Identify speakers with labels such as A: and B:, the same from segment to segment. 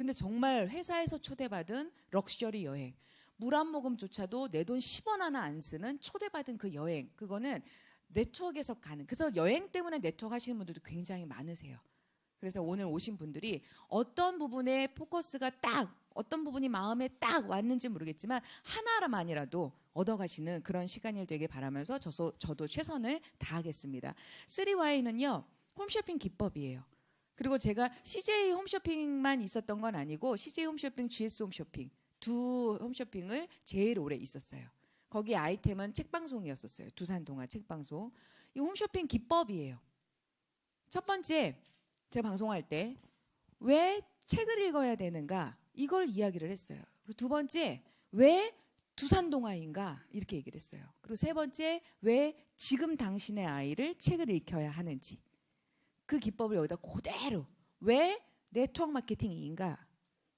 A: 근데 정말 회사에서 초대받은 럭셔리 여행. 물 한 모금조차도 내 돈 10원 하나 안 쓰는 초대받은 그 여행. 그거는 네트워크에서 가는. 그래서 여행 때문에 네트워크 하시는 분들도 굉장히 많으세요. 그래서 오늘 오신 분들이 어떤 부분에 포커스가 딱, 어떤 부분이 마음에 딱 왔는지 모르겠지만 하나만이라도 얻어가시는 그런 시간이 되길 바라면서 저도 최선을 다하겠습니다. 3Y는요. 홈쇼핑 기법이에요. 그리고 제가 CJ 홈쇼핑만 있었던 건 아니고 CJ 홈쇼핑, GS 홈쇼핑 두 홈쇼핑을 제일 오래 있었어요. 거기 아이템은 책방송이었었어요. 두산동화 책방송. 이 홈쇼핑 기법이에요. 첫 번째, 제가 방송할 때 왜 책을 읽어야 되는가 이걸 이야기를 했어요. 두 번째, 왜 두산동화인가 이렇게 얘기를 했어요. 그리고 세 번째, 왜 지금 당신의 아이를 책을 읽혀야 하는지 그 기법을 여기다 그대로 왜 네트워크 마케팅인가,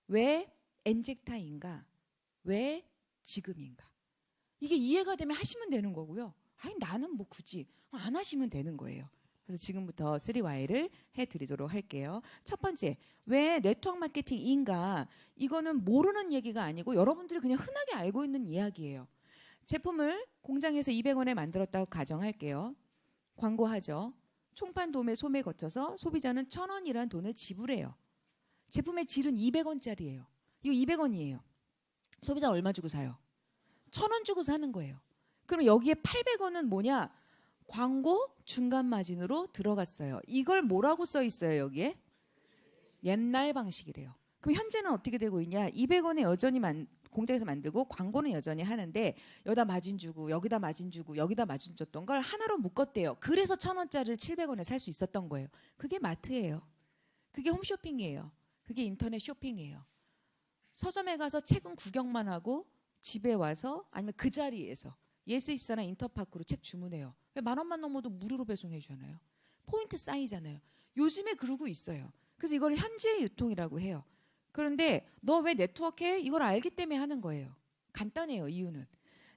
A: 왜 엔젝타인가, 왜 지금인가 이게 이해가 되면 하시면 되는 거고요. 아니 나는 뭐 굳이 안 하시면 되는 거예요. 그래서 지금부터 3Y를 해드리도록 할게요. 첫 번째, 왜 네트워크 마케팅인가? 이거는 모르는 얘기가 아니고 여러분들이 그냥 흔하게 알고 있는 이야기예요. 제품을 공장에서 200원에 만들었다고 가정할게요. 광고하죠. 총판 도매 소매 거쳐서 소비자는 1,000원이라는 돈을 지불해요. 제품의 질은 200원짜리예요. 이거 200원이에요. 소비자 얼마 주고 사요? 1,000원 주고 사는 거예요. 그럼 여기에 800원은 뭐냐? 광고 중간 마진으로 들어갔어요. 이걸 뭐라고 써 있어요, 여기에? 옛날 방식이래요. 그럼 현재는 어떻게 되고 있냐? 200원에 여전히 공장에서 만들고 광고는 여전히 하는데 여기다 마진 주고 여기다 마진 주고 여기다 마진 줬던 걸 하나로 묶었대요. 그래서 1,000원짜리를 700원에 살 수 있었던 거예요. 그게 마트예요. 그게 홈쇼핑이에요. 그게 인터넷 쇼핑이에요. 서점에 가서 책은 구경만 하고 집에 와서 아니면 그 자리에서 예스24나 인터파크로 책 주문해요. 왜 10,000원만 넘어도 무료로 배송해 주잖아요. 포인트 쌓이잖아요. 요즘에 그러고 있어요. 그래서 이걸 현재 유통이라고 해요. 그런데 너 왜 네트워크해? 이걸 알기 때문에 하는 거예요. 간단해요. 이유는.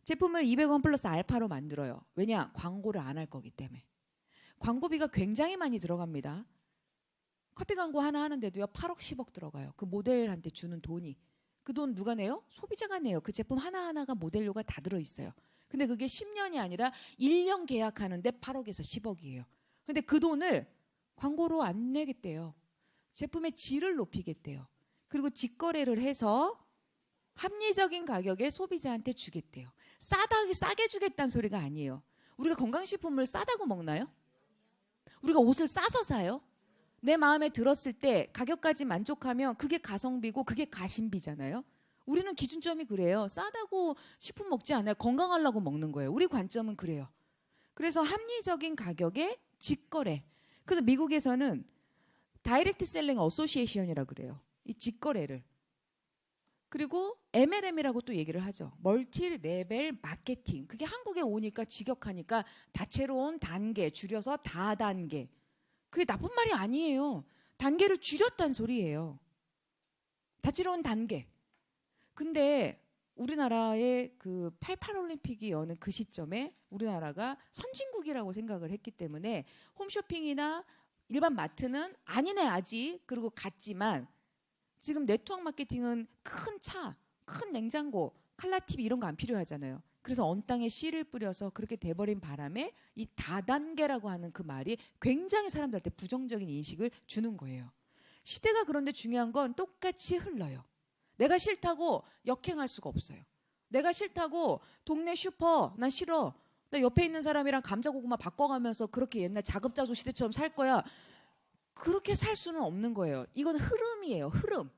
A: 제품을 200원 플러스 알파로 만들어요. 왜냐? 광고를 안 할 거기 때문에. 광고비가 굉장히 많이 들어갑니다. 커피 광고 하나 하는데도요. 8억 10억 들어가요. 그 모델한테 주는 돈이. 그 돈 누가 내요? 소비자가 내요. 그 제품 하나하나가 모델료가 다 들어있어요. 근데 그게 10년이 아니라 1년 계약하는데 8억에서 10억이에요. 근데 그 돈을 광고로 안 내겠대요. 제품의 질을 높이겠대요. 그리고 직거래를 해서 합리적인 가격에 소비자한테 주겠대요. 싸게 주겠다는 소리가 아니에요. 우리가 건강식품을 싸다고 먹나요? 우리가 옷을 싸서 사요? 내 마음에 들었을 때 가격까지 만족하면 그게 가성비고 그게 가심비잖아요. 우리는 기준점이 그래요. 싸다고 식품 먹지 않아요. 건강하려고 먹는 거예요. 우리 관점은 그래요. 그래서 합리적인 가격에 직거래. 그래서 미국에서는 다이렉트 셀링 어소시에이션이라고 그래요. 이 직거래를. 그리고 MLM이라고 또 얘기를 하죠. 멀티 레벨 마케팅. 그게 한국에 오니까 직역하니까 다채로운 단계, 줄여서 다단계. 그게 나쁜 말이 아니에요. 단계를 줄였단 소리예요. 다채로운 단계. 근데 우리나라의 그 88올림픽이 여는 그 시점에 우리나라가 선진국이라고 생각을 했기 때문에 홈쇼핑이나 일반 마트는 아니네 아직 그리고 갔지만 지금 네트워크 마케팅은 큰 차, 큰 냉장고, 칼라TV 이런 거 안 필요하잖아요. 그래서 언 땅에 씨를 뿌려서 그렇게 돼버린 바람에 이 다단계라고 하는 그 말이 굉장히 사람들한테 부정적인 인식을 주는 거예요. 시대가 그런데 중요한 건 똑같이 흘러요. 내가 싫다고 역행할 수가 없어요. 내가 싫다고 동네 슈퍼 난 싫어. 나 옆에 있는 사람이랑 감자고구마 바꿔가면서 그렇게 옛날 자급자족 시대처럼 살 거야. 그렇게 살 수는 없는 거예요. 이건 흐름이에요. 흐름.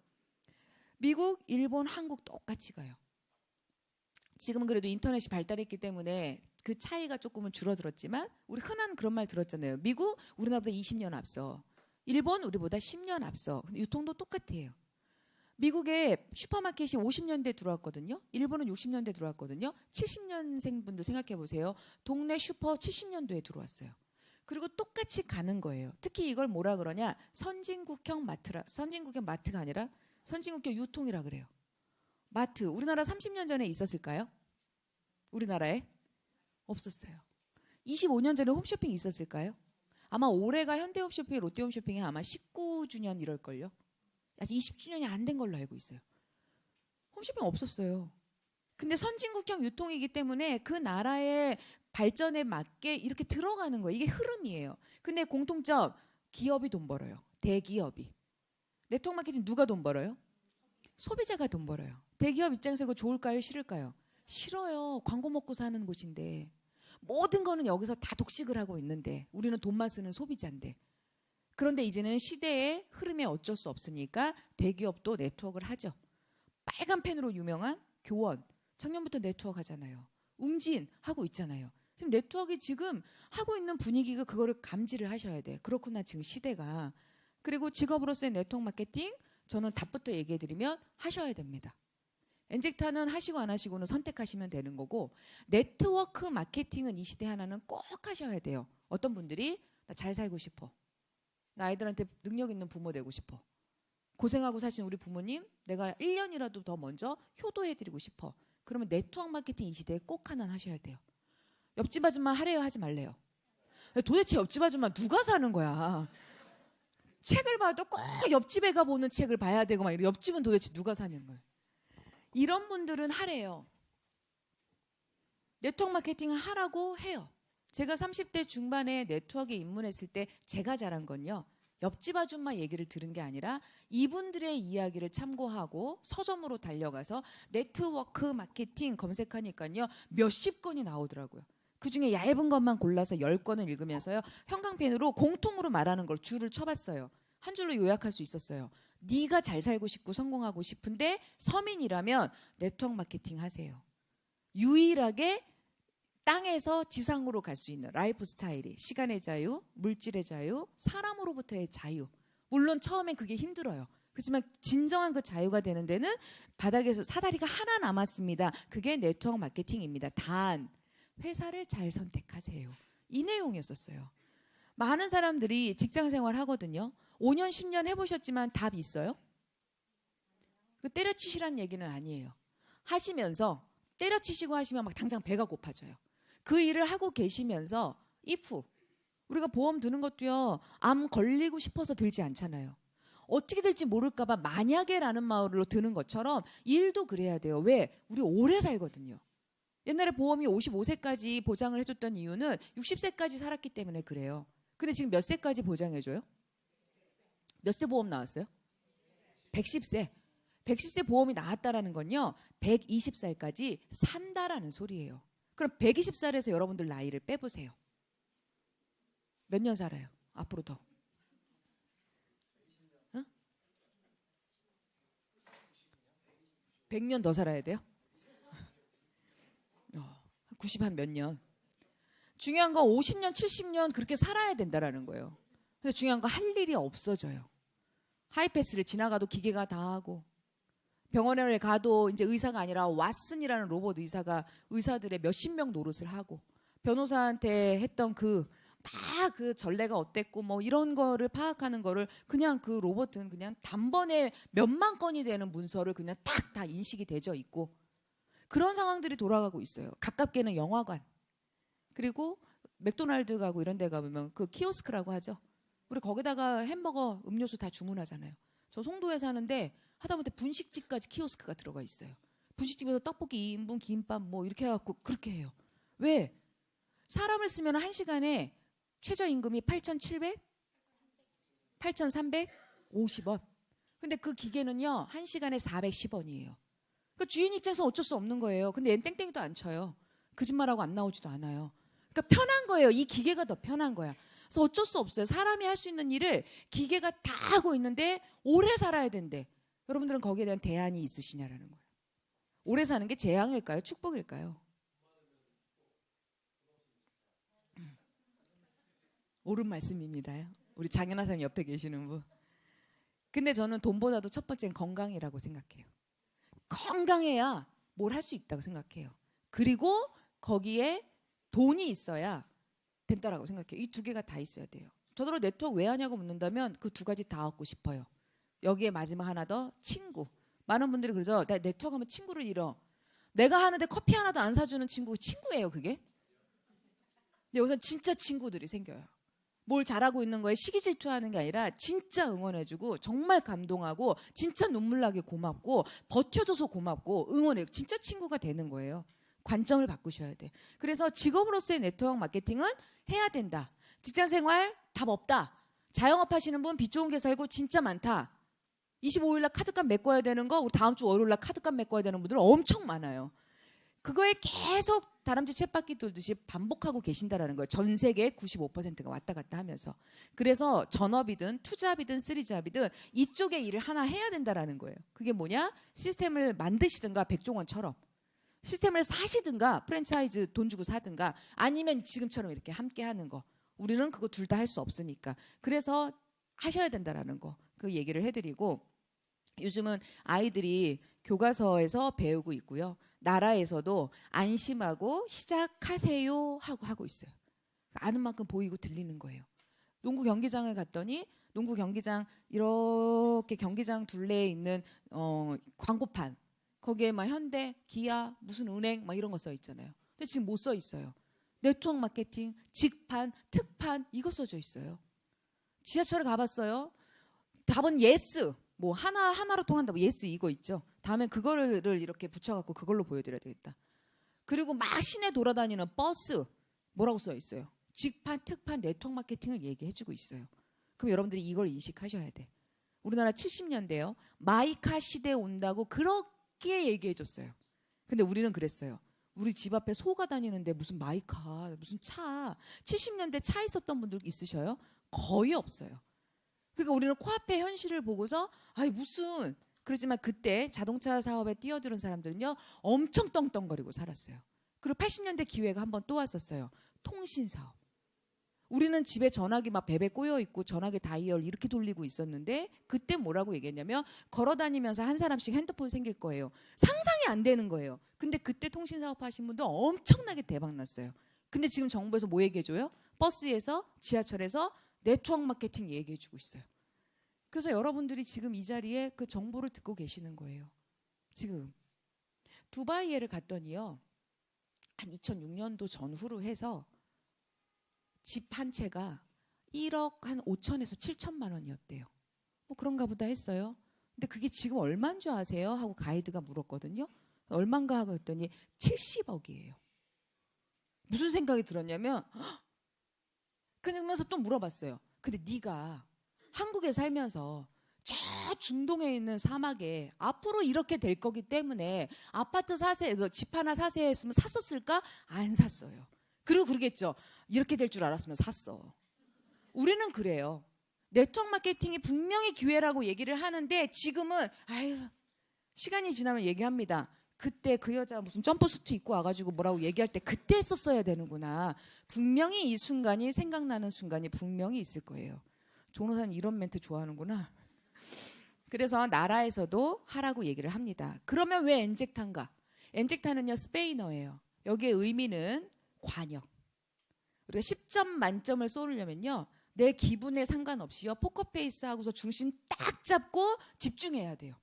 A: 미국, 일본, 한국 똑같이 가요. 지금은 그래도 인터넷이 발달했기 때문에 그 차이가 조금은 줄어들었지만 우리 흔한 그런 말 들었잖아요. 미국 우리나라보다 20년 앞서. 일본 우리보다 10년 앞서. 유통도 똑같아요. 미국에 슈퍼마켓이 50년대 들어왔거든요. 일본은 60년대 들어왔거든요. 70년생 분들 생각해 보세요. 동네 슈퍼 70년도에 들어왔어요. 그리고 똑같이 가는 거예요. 특히 이걸 뭐라 그러냐? 선진국형 마트가 아니라 선진국형 유통이라 그래요. 마트, 우리나라 30년 전에 있었을까요? 우리나라에? 없었어요. 25년 전에 홈쇼핑 있었을까요? 아마 올해가 현대홈쇼핑, 롯데홈쇼핑이 아마 19주년 이럴걸요. 아직 20주년이 안 된 걸로 알고 있어요. 홈쇼핑 없었어요. 근데 선진국형 유통이기 때문에 그 나라의 발전에 맞게 이렇게 들어가는 거예요. 이게 흐름이에요. 근데 공통점, 기업이 돈 벌어요. 대기업이. 네트워크 마케팅 누가 돈 벌어요? 소비자가 돈 벌어요. 대기업 입장에서 이거 좋을까요? 싫을까요? 싫어요. 광고 먹고 사는 곳인데. 모든 거는 여기서 다 독식을 하고 있는데 우리는 돈만 쓰는 소비자인데. 그런데 이제는 시대의 흐름에 어쩔 수 없으니까 대기업도 네트워크를 하죠. 빨간 펜으로 유명한 교원. 작년부터 네트워크 하잖아요. 웅진 하고 있잖아요. 지금 네트워크가 지금 하고 있는 분위기가 그거를 감지를 하셔야 돼요. 그렇구나 지금 시대가. 그리고 직업으로서의 네트워크 마케팅 저는 답부터 얘기해드리면 하셔야 됩니다. 엔젝타는 하시고 안 하시고는 선택하시면 되는 거고 네트워크 마케팅은 이 시대 하나는 꼭 하셔야 돼요. 어떤 분들이 나 잘 살고 싶어. 나 아이들한테 능력 있는 부모 되고 싶어. 고생하고 사신 우리 부모님 내가 1년이라도 더 먼저 효도해드리고 싶어. 그러면 네트워크 마케팅 이 시대에 꼭 하나 하셔야 돼요. 옆집 아줌마 하래요 하지 말래요? 도대체 옆집 아줌마 누가 사는 거야? 책을 봐도 꼭 옆집에 가보는 책을 봐야 되고 막 옆집은 도대체 누가 사는 거예요? 이런 분들은 하래요. 네트워크 마케팅을 하라고 해요. 제가 30대 중반에 네트워크에 입문했을 때 제가 잘한 건요. 옆집 아줌마 얘기를 들은 게 아니라 이분들의 이야기를 참고하고 서점으로 달려가서 네트워크 마케팅 검색하니까요. 몇십 건이 나오더라고요. 그중에 얇은 것만 골라서 10권을 읽으면서요. 형광펜으로 공통으로 말하는 걸 줄을 쳐봤어요. 한 줄로 요약할 수 있었어요. 네가 잘 살고 싶고 성공하고 싶은데 서민이라면 네트워크 마케팅 하세요. 유일하게 땅에서 지상으로 갈 수 있는 라이프 스타일이 시간의 자유, 물질의 자유, 사람으로부터의 자유. 물론 처음엔 그게 힘들어요. 그렇지만 진정한 그 자유가 되는 데는 바닥에서 사다리가 하나 남았습니다. 그게 네트워크 마케팅입니다. 단 회사를 잘 선택하세요. 이 내용이었었어요. 많은 사람들이 직장 생활 하거든요. 5년, 10년 해보셨지만 답 있어요? 그 때려치시란 얘기는 아니에요. 하시면서 때려치시고 하시면 막 당장 배가 고파져요. 그 일을 하고 계시면서 if 우리가 보험 드는 것도요. 암 걸리고 싶어서 들지 않잖아요. 어떻게 될지 모를까 봐 만약에라는 마음으로 드는 것처럼 일도 그래야 돼요. 왜? 우리 오래 살거든요. 옛날에 보험이 55세까지 보장을 해줬던 이유는 60세까지 살았기 때문에 그래요. 근데 지금 몇 세까지 보장해줘요? 몇 세 보험 나왔어요? 110세. 110세 보험이 나왔다라는 건요. 120살까지 산다라는 소리예요. 그럼 120살에서 여러분들 나이를 빼보세요. 몇 년 살아요? 앞으로 더. 응? 100년 더 살아야 돼요? 90 한 몇 년. 중요한 건 50년, 70년 그렇게 살아야 된다라는 거예요. 근데 중요한 건 할 일이 없어져요. 하이패스를 지나가도 기계가 다 하고 병원에 가도 이제 의사가 아니라 왓슨이라는 로봇 의사가 의사들의 몇십 명 노릇을 하고 변호사한테 했던 그 전례가 어땠고 뭐 이런 거를 파악하는 거를 그냥 그 로봇은 그냥 단번에 몇만 건이 되는 문서를 그냥 딱 다 인식이 되져 있고 그런 상황들이 돌아가고 있어요. 가깝게는 영화관 그리고 맥도날드 가고 이런 데 가보면 그 키오스크라고 하죠. 우리 거기다가 햄버거 음료수 다 주문하잖아요. 저 송도에 사는데 하다못해 분식집까지 키오스크가 들어가 있어요. 분식집에서 떡볶이 2인분 김밥 뭐 이렇게 해갖고 그렇게 해요. 왜? 사람을 쓰면 1시간에 최저임금이 8,700? 8,350원. 근데 그 기계는요. 1시간에 410원이에요. 그 주인 입장에서 어쩔 수 없는 거예요. 근데 얜 땡땡이도 안 쳐요. 거짓말하고 안 나오지도 않아요. 그러니까 편한 거예요. 이 기계가 더 편한 거야. 그래서 어쩔 수 없어요. 사람이 할 수 있는 일을 기계가 다 하고 있는데 오래 살아야 된대. 여러분들은 거기에 대한 대안이 있으시냐라는 거예요. 오래 사는 게 재앙일까요? 축복일까요? 옳은 말씀입니다. 우리 장연하 사님 옆에 계시는 분. 근데 저는 돈보다도 첫 번째는 건강이라고 생각해요. 건강해야 뭘 할 수 있다고 생각해요. 그리고 거기에 돈이 있어야 된다라고 생각해요. 이 두 개가 다 있어야 돼요. 저더러 네트워크 왜 하냐고 묻는다면 그 두 가지 다 얻고 싶어요. 여기에 마지막 하나 더 친구. 많은 분들이 그러죠. 나 네트워크 하면 친구를 잃어. 내가 하는데 커피 하나도 안 사주는 친구 친구예요 그게? 근데 여기서 진짜 친구들이 생겨요. 뭘 잘하고 있는 거에 시기 질투하는 게 아니라 진짜 응원해주고 정말 감동하고 진짜 눈물 나게 고맙고 버텨줘서 고맙고 응원해 진짜 친구가 되는 거예요. 관점을 바꾸셔야 돼. 그래서 직업으로서의 네트워크 마케팅은 해야 된다. 직장생활 답 없다. 자영업 하시는 분 빚 좋은 게 살고 진짜 많다. 25일 날 카드값 메꿔야 되는 거 우리 다음 주 월요일 날 카드값 메꿔야 되는 분들 엄청 많아요. 그거에 계속 다람쥐 쳇바퀴 돌듯이 반복하고 계신다라는 거예요. 전 세계 95%가 왔다 갔다 하면서. 그래서 전업이든 투잡이든 쓰리잡이든 이쪽에 일을 하나 해야 된다라는 거예요. 그게 뭐냐? 시스템을 만드시든가 백종원처럼 시스템을 사시든가 프랜차이즈 돈 주고 사든가 아니면 지금처럼 이렇게 함께 하는 거. 우리는 그거 둘 다 할 수 없으니까. 그래서 하셔야 된다라는 거. 그 얘기를 해드리고 요즘은 아이들이 교과서에서 배우고 있고요. 나라에서도 안심하고 시작하세요 하고 있어요. 아는 만큼 보이고 들리는 거예요. 농구 경기장을 갔더니 농구 경기장 이렇게 경기장 둘레에 있는 광고판 거기에 막 현대, 기아, 무슨 은행 막 이런 거 써 있잖아요. 근데 지금 못 써 있어요. 네트워크 마케팅, 직판, 특판 이거 써져 있어요. 지하철에 가봤어요. 답은 예스. 뭐 하나로 통한다고 예스 이거 있죠. 다음에 그거를 이렇게 붙여갖고 그걸로 보여드려야 되겠다. 그리고 막 시내 돌아다니는 버스 뭐라고 써 있어요. 직판, 특판, 네트워크 마케팅을 얘기해주고 있어요. 그럼 여러분들이 이걸 인식하셔야 돼. 우리나라 70년대요. 마이카 시대 온다고 그렇게 얘기해줬어요. 근데 우리는 그랬어요. 우리 집 앞에 소가 다니는데 무슨 마이카, 무슨 차. 70년대 차 있었던 분들 있으셔요? 거의 없어요. 그러니까 우리는 코앞의 현실을 보고서 아이 무슨 그러지만 그때 자동차 사업에 뛰어드는 사람들은요 엄청 떵떵거리고 살았어요. 그리고 80년대 기회가 한번 또 왔었어요. 통신사업. 우리는 집에 전화기 막 베베 꼬여 있고 전화기 다이얼 이렇게 돌리고 있었는데 그때 뭐라고 얘기했냐면 걸어다니면서 한 사람씩 핸드폰 생길 거예요. 상상이 안 되는 거예요. 근데 그때 통신사업 하신 분도 엄청나게 대박 났어요. 근데 지금 정부에서 뭐 얘기해줘요? 버스에서 지하철에서 네트워크 마케팅 얘기해주고 있어요. 그래서 여러분들이 지금 이 자리에 그 정보를 듣고 계시는 거예요. 지금 두바이에를 갔더니요. 한 2006년도 전후로 해서 집 한 채가 1억 한 5천에서 7천만 원이었대요. 뭐 그런가 보다 했어요. 근데 그게 지금 얼마인 줄 아세요? 하고 가이드가 물었거든요. 얼마인가 하고 했더니 70억이에요. 무슨 생각이 들었냐면 그러면서 또 물어봤어요. 근데 네가 한국에 살면서 저 중동에 있는 사막에 앞으로 이렇게 될 거기 때문에 아파트 사세, 집 하나 사세요 했으면 샀었을까? 안 샀어요. 그리고 그러겠죠. 이렇게 될 줄 알았으면 샀어. 우리는 그래요. 네트워크 마케팅이 분명히 기회라고 얘기를 하는데 지금은 아유 시간이 지나면 얘기합니다. 그때 그 여자 무슨 점프수트 입고 와가지고 뭐라고 얘기할 때 그때 했었어야 되는구나. 분명히 이 순간이 생각나는 순간이 분명히 있을 거예요. 조노사님 이런 멘트 좋아하는구나. 그래서 나라에서도 하라고 얘기를 합니다. 그러면 왜 엔젝탄가? 엔젝탄은요 스페인어예요. 여기의 의미는 관역. 우리가 10점 만점을 쏘려면요. 내 기분에 상관없이요. 포커페이스 하고서 중심 딱 잡고 집중해야 돼요.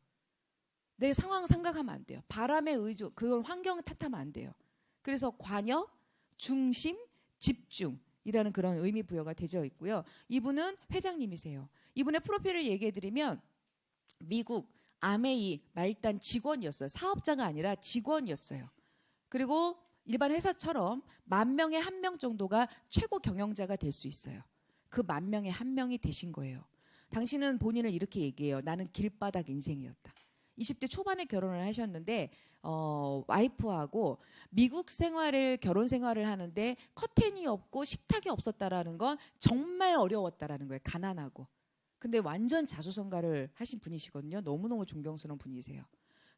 A: 내 상황 생각하면 안 돼요. 바람에 의존, 그걸 환경 탓하면 안 돼요. 그래서 관역, 중심, 집중이라는 그런 의미 부여가 되어 있고요. 이분은 회장님이세요. 이분의 프로필을 얘기해드리면 미국 아메이 말단 직원이었어요. 사업자가 아니라 직원이었어요. 그리고 일반 회사처럼 10,000명에 1명 정도가 최고 경영자가 될 수 있어요. 그 10,000명에 1명이 되신 거예요. 당신은 본인을 이렇게 얘기해요. 나는 길바닥 인생이었다. 20대 초반에 결혼을 하셨는데 와이프하고 미국 생활을 결혼 생활을 하는데 커튼이 없고 식탁이 없었다라는 건 정말 어려웠다라는 거예요. 가난하고. 근데 완전 자수성가를 하신 분이시거든요. 너무너무 존경스러운 분이세요.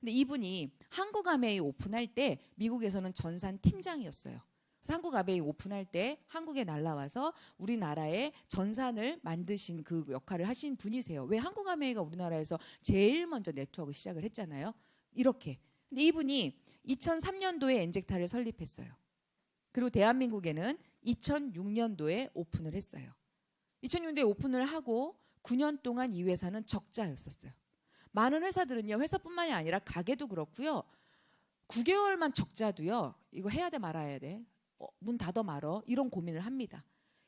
A: 근데 이분이 한국 아메이 오픈할 때 미국에서는 전산 팀장이었어요. 그래서 한국 아메이 오픈할 때 한국에 날라와서 우리나라에 전산을 만드신 그 역할을 하신 분이세요. 왜 한국 아메이가 우리나라에서 제일 먼저 네트워크 시작을 했잖아요. 이렇게. 근데 이분이 2003년도에 엔젝타를 설립했어요. 그리고 대한민국에는 2006년도에 오픈을 했어요. 2006년도에 오픈을 하고 9년 동안 이 회사는 적자였었어요. 많은 회사들은요. 회사뿐만이 아니라 가게도 그렇고요. 9개월만 적자도요. 이거 해야 돼 말아야 돼. 문 닫아 말어. 이런 고민을 합니다.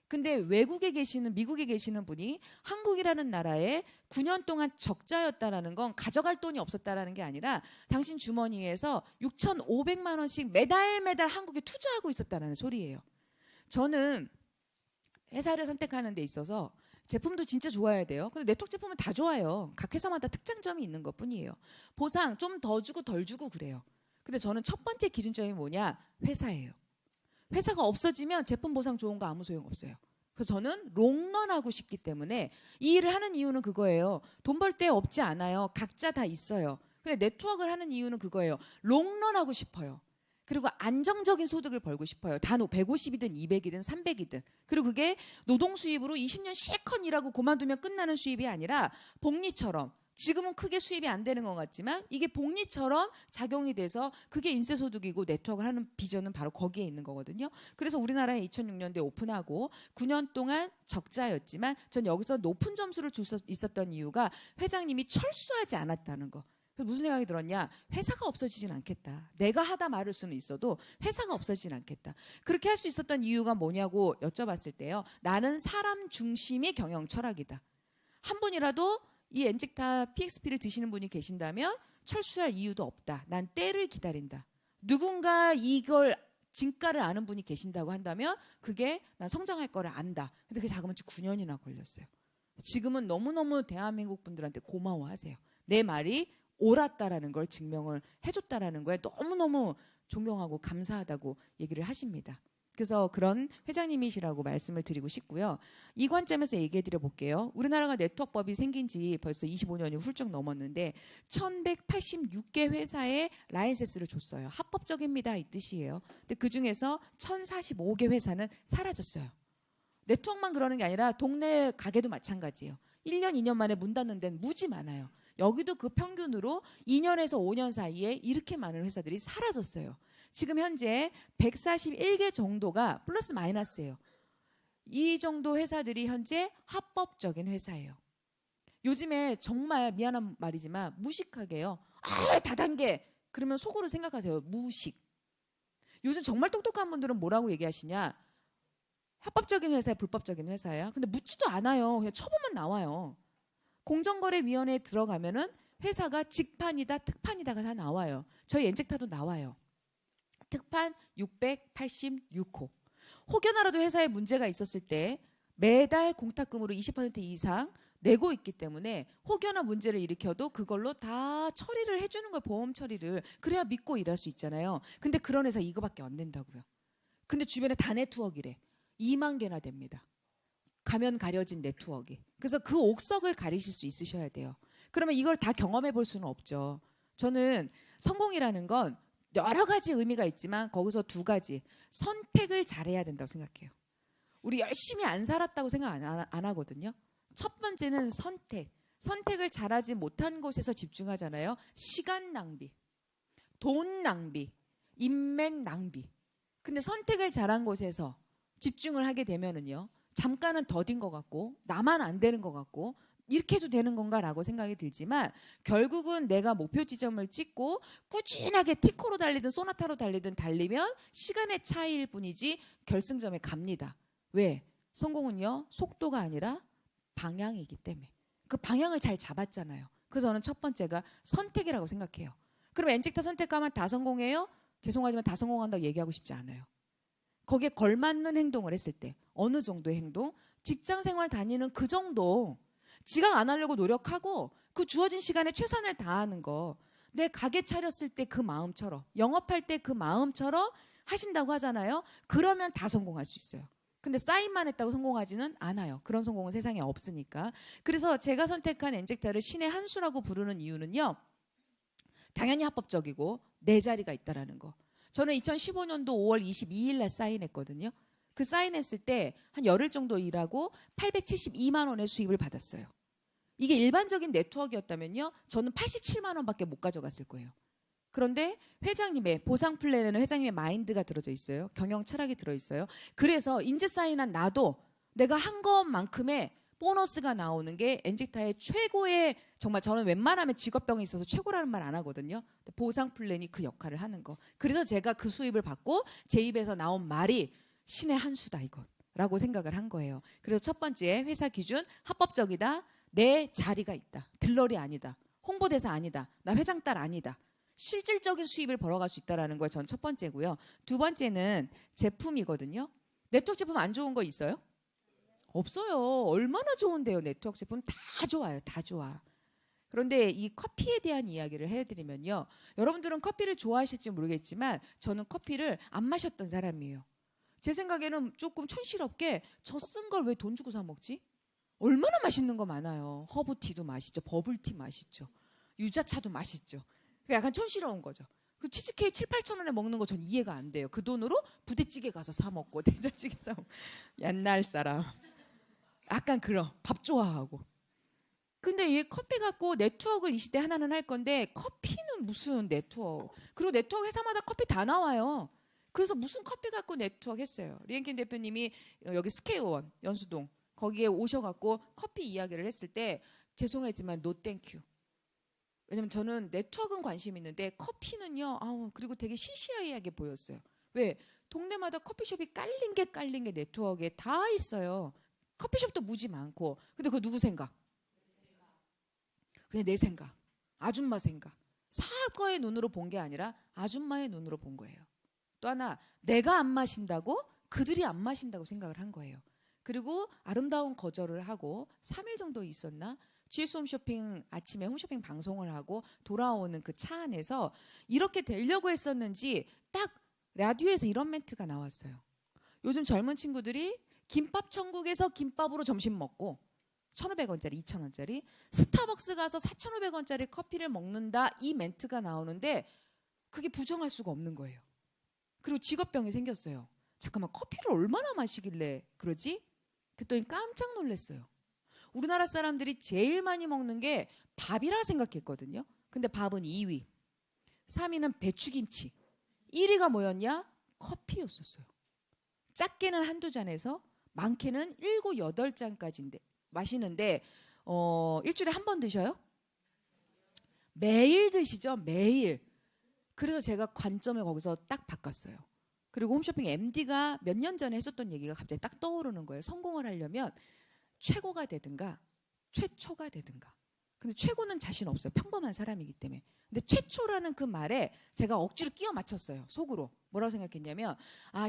A: 근데 외국에 계시는 미국에 계시는 분이 한국이라는 나라에 9년 동안 적자였다라는 건 가져갈 돈이 없었다라는 게 아니라 당신 주머니에서 6,500만 원씩 매달 한국에 투자하고 있었다라는 소리예요. 저는 회사를 선택하는 데 있어서 제품도 진짜 좋아야 돼요. 근데 네트워크 제품은 다 좋아요. 각 회사마다 특장점이 있는 것뿐이에요. 보상 좀 더 주고 덜 주고 그래요. 근데 저는 첫 번째 기준점이 뭐냐? 회사예요. 회사가 없어지면 제품 보상 좋은 거 아무 소용없어요. 그래서 저는 롱런 하고 싶기 때문에 이 일을 하는 이유는 그거예요. 돈 벌 데 없지 않아요. 각자 다 있어요. 근데 네트워크를 하는 이유는 그거예요. 롱런 하고 싶어요. 그리고 안정적인 소득을 벌고 싶어요. 단 150이든 200이든 300이든. 그리고 그게 노동 수입으로 20년 실컷 일하고 그만두면 끝나는 수입이 아니라 복리처럼, 지금은 크게 수입이 안 되는 것 같지만 이게 복리처럼 작용이 돼서 그게 인세소득이고 네트워크를 하는 비전은 바로 거기에 있는 거거든요. 그래서 우리나라에 2006년도에 오픈하고 9년 동안 적자였지만 전 여기서 높은 점수를 줄 수 있었던 이유가 회장님이 철수하지 않았다는 거. 그래서 무슨 생각이 들었냐? 회사가 없어지진 않겠다. 내가 하다 말을 수는 있어도 회사가 없어지진 않겠다. 그렇게 할 수 있었던 이유가 뭐냐고 여쭤봤을 때요. 나는 사람 중심의 경영 철학이다. 한 분이라도 이 엔젝타 PXP를 드시는 분이 계신다면 철수할 이유도 없다. 난 때를 기다린다. 누군가 이걸 진가를 아는 분이 계신다고 한다면 그게 난 성장할 거를 안다. 근데 그 작으면 9년이나 걸렸어요. 지금은 너무너무 대한민국 분들한테 고마워하세요. 내 말이 옳았다라는 걸 증명을 해줬다라는 거에 너무너무 존경하고 감사하다고 얘기를 하십니다. 그래서 그런 회장님이시라고 말씀을 드리고 싶고요. 이 관점에서 얘기해 드려 볼게요. 우리나라가 네트워크법이 생긴 지 벌써 25년이 훌쩍 넘었는데 1186개 회사에 라이센스를 줬어요. 합법적입니다 이 뜻이에요. 근데 그중에서 1045개 회사는 사라졌어요. 네트워크만 그러는 게 아니라 동네 가게도 마찬가지예요. 1년, 2년 만에 문 닫는 데는 무지 많아요. 여기도 그 평균으로 2년에서 5년 사이에 이렇게 많은 회사들이 사라졌어요. 지금 현재 141개 정도가 플러스 마이너스예요. 이 정도 회사들이 현재 합법적인 회사예요. 요즘에 정말 미안한 말이지만 무식하게요. 다단계. 그러면 속으로 생각하세요. 무식. 요즘 정말 똑똑한 분들은 뭐라고 얘기하시냐. 합법적인 회사야, 불법적인 회사야. 근데 묻지도 않아요. 그냥 처분만 나와요. 공정거래위원회에 들어가면은 회사가 직판이다, 특판이다가 다 나와요. 저희 엔젝타도 나와요. 특판 686호. 혹여나라도 회사에 문제가 있었을 때 매달 공탁금으로 20% 이상 내고 있기 때문에 혹여나 문제를 일으켜도 그걸로 다 처리를 해주는 거예요. 보험 처리를. 그래야 믿고 일할 수 있잖아요. 근데 그런 회사 이거밖에 안 된다고요. 근데 주변에 다 네트워크래. 2만 개나 됩니다. 가면 가려진 네트워크. 그래서 그 옥석을 가리실 수 있으셔야 돼요. 그러면 이걸 다 경험해 볼 수는 없죠. 저는 성공이라는 건 여러 가지 의미가 있지만 거기서 두 가지. 선택을 잘해야 된다고 생각해요. 우리 열심히 안 살았다고 생각 안 하거든요. 첫 번째는 선택. 선택을 잘하지 못한 곳에서 집중하잖아요. 시간 낭비, 돈 낭비, 인맥 낭비. 근데 선택을 잘한 곳에서 집중을 하게 되면은요. 잠깐은 더딘 것 같고 나만 안 되는 것 같고 이렇게 해도 되는 건가라고 생각이 들지만 결국은 내가 목표 지점을 찍고 꾸준하게 티코로 달리든 소나타로 달리면 시간의 차이일 뿐이지 결승점에 갑니다. 왜? 성공은요. 속도가 아니라 방향이기 때문에. 그 방향을 잘 잡았잖아요. 그래서 저는 첫 번째가 선택이라고 생각해요. 그럼 엔젝타 선택하면 다 성공해요? 죄송하지만 다 성공한다고 얘기하고 싶지 않아요. 거기에 걸맞는 행동을 했을 때 어느 정도의 행동? 직장 생활 다니는 그 정도. 지각 안 하려고 노력하고 그 주어진 시간에 최선을 다하는 거. 내 가게 차렸을 때 그 마음처럼 영업할 때 그 마음처럼 하신다고 하잖아요. 그러면 다 성공할 수 있어요. 근데 사인만 했다고 성공하지는 않아요. 그런 성공은 세상에 없으니까. 그래서 제가 선택한 엔젝타를 신의 한 수라고 부르는 이유는요. 당연히 합법적이고 내 자리가 있다라는 거. 저는 2015년도 5월 22일 날 사인했거든요. 그 사인했을 때 한 열흘 정도 일하고 872만 원의 수입을 받았어요. 이게 일반적인 네트워크였다면요. 저는 87만 원밖에 못 가져갔을 거예요. 그런데 회장님의 보상 플랜에는 회장님의 마인드가 들어져 있어요. 경영 철학이 들어있어요. 그래서 인재 사인한 나도 내가 한 것만큼의 보너스가 나오는 게 엔젝타의 최고의 정말 저는 웬만하면 직업병이 있어서 최고라는 말 안 하거든요. 보상 플랜이 그 역할을 하는 거. 그래서 제가 그 수입을 받고 제 입에서 나온 말이 신의 한 수다 이건. 라고 생각을 한 거예요. 그래서 첫 번째 회사 기준 합법적이다. 내 자리가 있다. 들러리 아니다. 홍보대사 아니다. 나 회장 딸 아니다. 실질적인 수입을 벌어갈 수 있다는 거가 전 첫 번째고요. 두 번째는 제품이거든요. 네트워크 제품 안 좋은 거 있어요? 없어요. 얼마나 좋은데요. 네트워크 제품 다 좋아요. 다 좋아. 그런데 이 커피에 대한 이야기를 해드리면요. 여러분들은 커피를 좋아하실지 모르겠지만 저는 커피를 안 마셨던 사람이에요. 제 생각에는 조금 촌스럽게 저 쓴 걸 왜 돈 주고 사 먹지? 얼마나 맛있는 거 많아요. 허브티도 맛있죠. 버블티 맛있죠. 유자차도 맛있죠. 약간 촌스러운 거죠. 그 치즈케이크 7, 8천 원에 먹는 거 전 이해가 안 돼요. 그 돈으로 부대찌개 가서 사 먹고 된장찌개 사 먹고. 옛날 사람. 약간 그런 밥 좋아하고. 근데 이 커피 갖고 네트워크를 이 시대 하나는 할 건데 커피는 무슨 네트워크. 그리고 네트워크 회사마다 커피 다 나와요. 그래서 무슨 커피 갖고 네트워크 했어요. 리앤킴 대표님이 여기 스케이원 연수동 거기에 오셔갖고 커피 이야기를 했을 때 죄송하지만 노 땡큐. 왜냐면 저는 네트워크는 관심 있는데 커피는요. 그리고 되게 시시하게 보였어요. 왜? 동네마다 커피숍이 깔린 게 네트워크에 다 있어요. 커피숍도 무지 많고. 근데 그거 누구 생각? 그냥 내 생각. 아줌마 생각. 사과의 눈으로 본 게 아니라 아줌마의 눈으로 본 거예요. 또 하나 내가 안 마신다고 그들이 안 마신다고 생각을 한 거예요. 그리고 아름다운 거절을 하고 3일 정도 있었나? GS 홈쇼핑 아침에 홈쇼핑 방송을 하고 돌아오는 그 차 안에서 이렇게 되려고 했었는지 딱 라디오에서 이런 멘트가 나왔어요. 요즘 젊은 친구들이 김밥 천국에서 김밥으로 점심 먹고 1,500원짜리, 2,000원짜리 스타벅스 가서 4,500원짜리 커피를 먹는다 이 멘트가 나오는데 그게 부정할 수가 없는 거예요. 그리고 직업병이 생겼어요. 잠깐만 커피를 얼마나 마시길래 그러지? 그랬더니 깜짝 놀랐어요. 우리나라 사람들이 제일 많이 먹는 게 밥이라 생각했거든요. 근데 밥은 2위, 3위는 배추김치, 1위가 뭐였냐? 커피였었어요. 작게는 한두 잔에서 많게는 7, 8잔까지인데 마시는데 일주일에 한 번 드셔요? 매일 드시죠? 매일. 그래서 제가 관점을 거기서 딱 바꿨어요. 그리고 홈쇼핑 MD가 몇 년 전에 했었던 얘기가 갑자기 딱 떠오르는 거예요. 성공을 하려면 최고가 되든가 최초가 되든가. 근데 최고는 자신 없어요. 평범한 사람이기 때문에. 근데 최초라는 그 말에 제가 억지로 끼워 맞췄어요. 속으로. 뭐라고 생각했냐면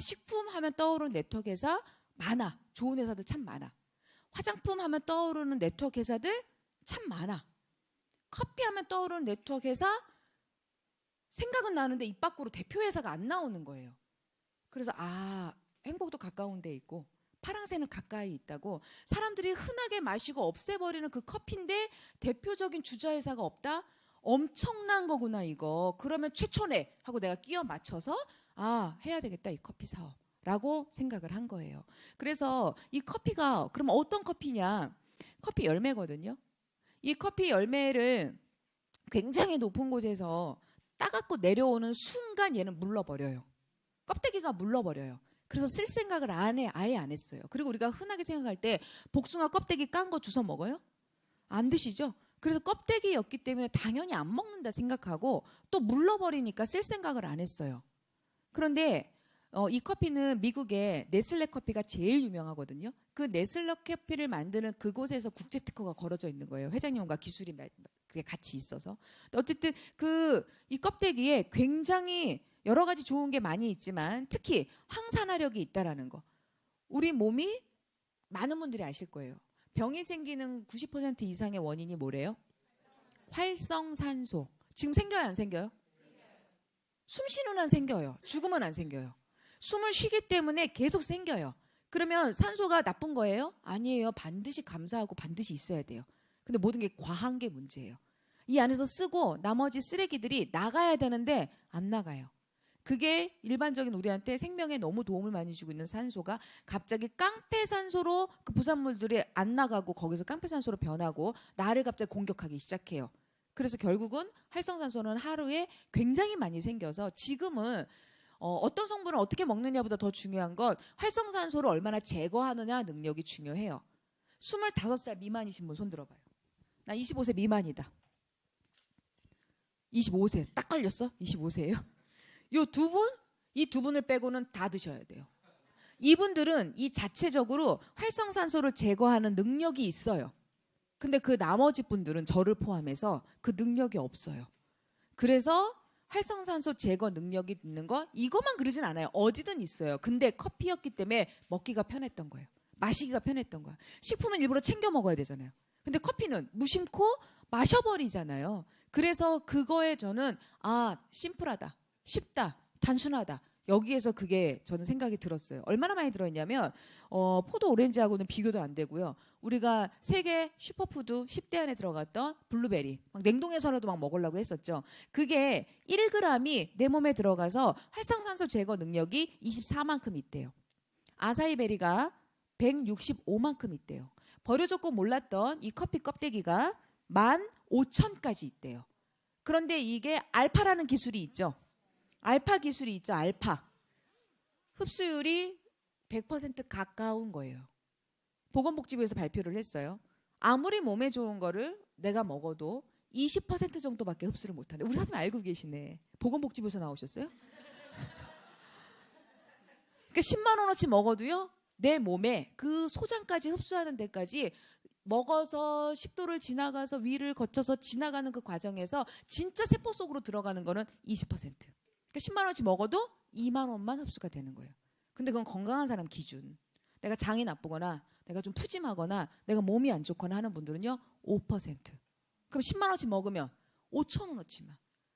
A: 식품 하면 떠오르는 네트워크 회사 많아. 좋은 회사들 참 많아. 화장품 하면 떠오르는 네트워크 회사들 참 많아. 커피 하면 떠오르는 네트워크 회사 생각은 나는데 입 밖으로 대표 회사가 안 나오는 거예요. 그래서 행복도 가까운 데 있고 파랑새는 가까이 있다고. 사람들이 흔하게 마시고 없애버리는 그 커피인데 대표적인 주자회사가 없다? 엄청난 거구나 이거. 그러면 최초네 하고 내가 끼워 맞춰서 해야 되겠다 이 커피 사업 라고 생각을 한 거예요. 그래서 이 커피가 그럼 어떤 커피냐? 커피 열매거든요. 이 커피 열매를 굉장히 높은 곳에서 따갖고 내려오는 순간 얘는 물러버려요. 껍데기가 물러버려요. 그래서 쓸 생각을 아예 안 했어요. 그리고 우리가 흔하게 생각할 때 복숭아 껍데기 깐 거 주워 먹어요? 안 드시죠? 그래서 껍데기였기 때문에 당연히 안 먹는다 생각하고 또 물러버리니까 쓸 생각을 안 했어요. 그런데 이 커피는 미국의 네슬레 커피가 제일 유명하거든요. 그 네슬레 커피를 만드는 그곳에서 국제 특허가 걸어져 있는 거예요. 회장님과 기술이 그게 같이 있어서. 어쨌든 이 껍데기에 굉장히 여러 가지 좋은 게 많이 있지만 특히 항산화력이 있다라는 거. 우리 몸이 많은 분들이 아실 거예요. 병이 생기는 90% 이상의 원인이 뭐래요? 활성산소. 지금 생겨요, 안 생겨요? 숨 쉬는 한 생겨요. 죽으면 안 생겨요. 숨을 쉬기 때문에 계속 생겨요. 그러면 산소가 나쁜 거예요? 아니에요. 반드시 감사하고 반드시 있어야 돼요. 근데 모든 게 과한 게 문제예요. 이 안에서 쓰고 나머지 쓰레기들이 나가야 되는데 안 나가요. 그게 일반적인 우리한테 생명에 너무 도움을 많이 주고 있는 산소가 갑자기 깡패산소로 그 부산물들이 안 나가고 거기서 깡패산소로 변하고 나를 갑자기 공격하기 시작해요. 그래서 결국은 활성산소는 하루에 굉장히 많이 생겨서 지금은 어떤 성분을 어떻게 먹느냐보다 더 중요한 건 활성산소를 얼마나 제거하느냐 능력이 중요해요. 25살 미만이신 분 손 들어봐요. 나 25세 미만이다. 25세 딱 걸렸어? 25세예요? 이 두 분을 빼고는 다 드셔야 돼요. 이분들은 이 자체적으로 활성산소를 제거하는 능력이 있어요. 근데 그 나머지 분들은 저를 포함해서 그 능력이 없어요. 그래서 활성산소 제거 능력이 있는 거 이것만 그러진 않아요. 어디든 있어요. 근데 커피였기 때문에 먹기가 편했던 거예요. 마시기가 편했던 거야. 식품은 일부러 챙겨 먹어야 되잖아요. 근데 커피는 무심코 마셔버리잖아요. 그래서 그거에 저는 심플하다, 쉽다, 단순하다. 여기에서 그게 저는 생각이 들었어요. 얼마나 많이 들었냐면 포도 오렌지하고는 비교도 안 되고요. 우리가 세계 슈퍼푸드 10대 안에 들어갔던 블루베리 막 냉동해서라도 막 먹으려고 했었죠. 그게 1g이 내 몸에 들어가서 활성산소 제거 능력이 24만큼 있대요. 아사이베리가 165만큼 있대요. 버려졌고 몰랐던 이 커피 껍데기가 15,000까지 있대요. 그런데 이게 알파라는 기술이 있죠. 알파 기술이 있죠. 알파. 흡수율이 100% 가까운 거예요. 보건복지부에서 발표를 했어요. 아무리 몸에 좋은 거를 내가 먹어도 20% 정도밖에 흡수를 못한대. 우리 사장님 알고 계시네. 보건복지부에서 나오셨어요? 그러니까 10만 원어치 먹어도요. 내 몸에 그 소장까지 흡수하는 데까지 먹어서 식도를 지나가서 위를 거쳐서 지나가는 그 과정에서 진짜 세포 속으로 들어가는 거는 20%. 그러니까 10만 원어치 먹어도 2만 원만 흡수가 되는 거예요. 근데 그건 건강한 사람 기준. 내가 장이 나쁘거나 내가 좀 푸짐하거나 내가 몸이 안 좋거나 하는 분들은요 5%. 그럼 10만 원어치 먹으면 5천 원어치만.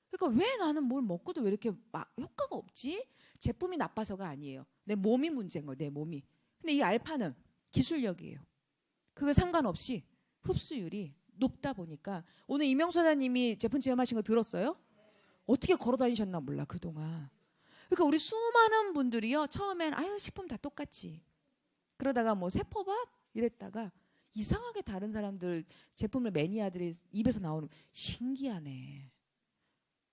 A: 그러니까 왜 나는 뭘 먹고도 왜 이렇게 효과가 없지? 제품이 나빠서가 아니에요. 내 몸이 문제인 거예요. 내 몸이. 근데 이 알파는 기술력이에요. 그거 상관없이 흡수율이 높다 보니까 오늘 이명수 사장님이 제품 체험하신 거 들었어요? 어떻게 걸어 다니셨나 몰라 그동안. 그러니까 우리 수많은 분들이요 처음엔 아유 식품 다 똑같지. 그러다가 뭐 세포밥 이랬다가 이상하게 다른 사람들 제품을 매니아들이 입에서 나오는 신기하네.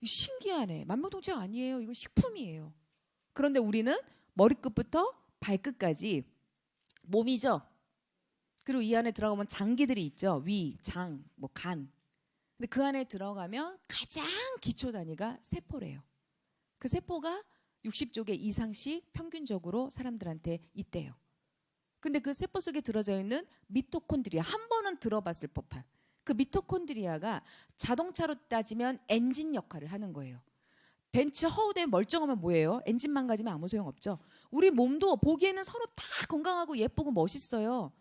A: 신기하네. 만병통치약 아니에요. 이거 식품이에요. 그런데 우리는 머리끝부터 발끝까지 몸이죠. 그리고 이 안에 들어가면 장기들이 있죠. 위, 장, 뭐 간. 근데 그 안에 들어가면 가장 기초 단위가 세포래요. 그 세포가 60조 개 이상씩 평균적으로 사람들한테 있대요. 근데 그 세포 속에 들어져 있는 미토콘드리아 한 번은 들어봤을 법한 그 미토콘드리아가 자동차로 따지면 엔진 역할을 하는 거예요. 벤츠 허우대 멀쩡하면 뭐예요? 엔진 망가지면 아무 소용없죠. 우리 몸도 보기에는 서로 다 건강하고 예쁘고 멋있어요.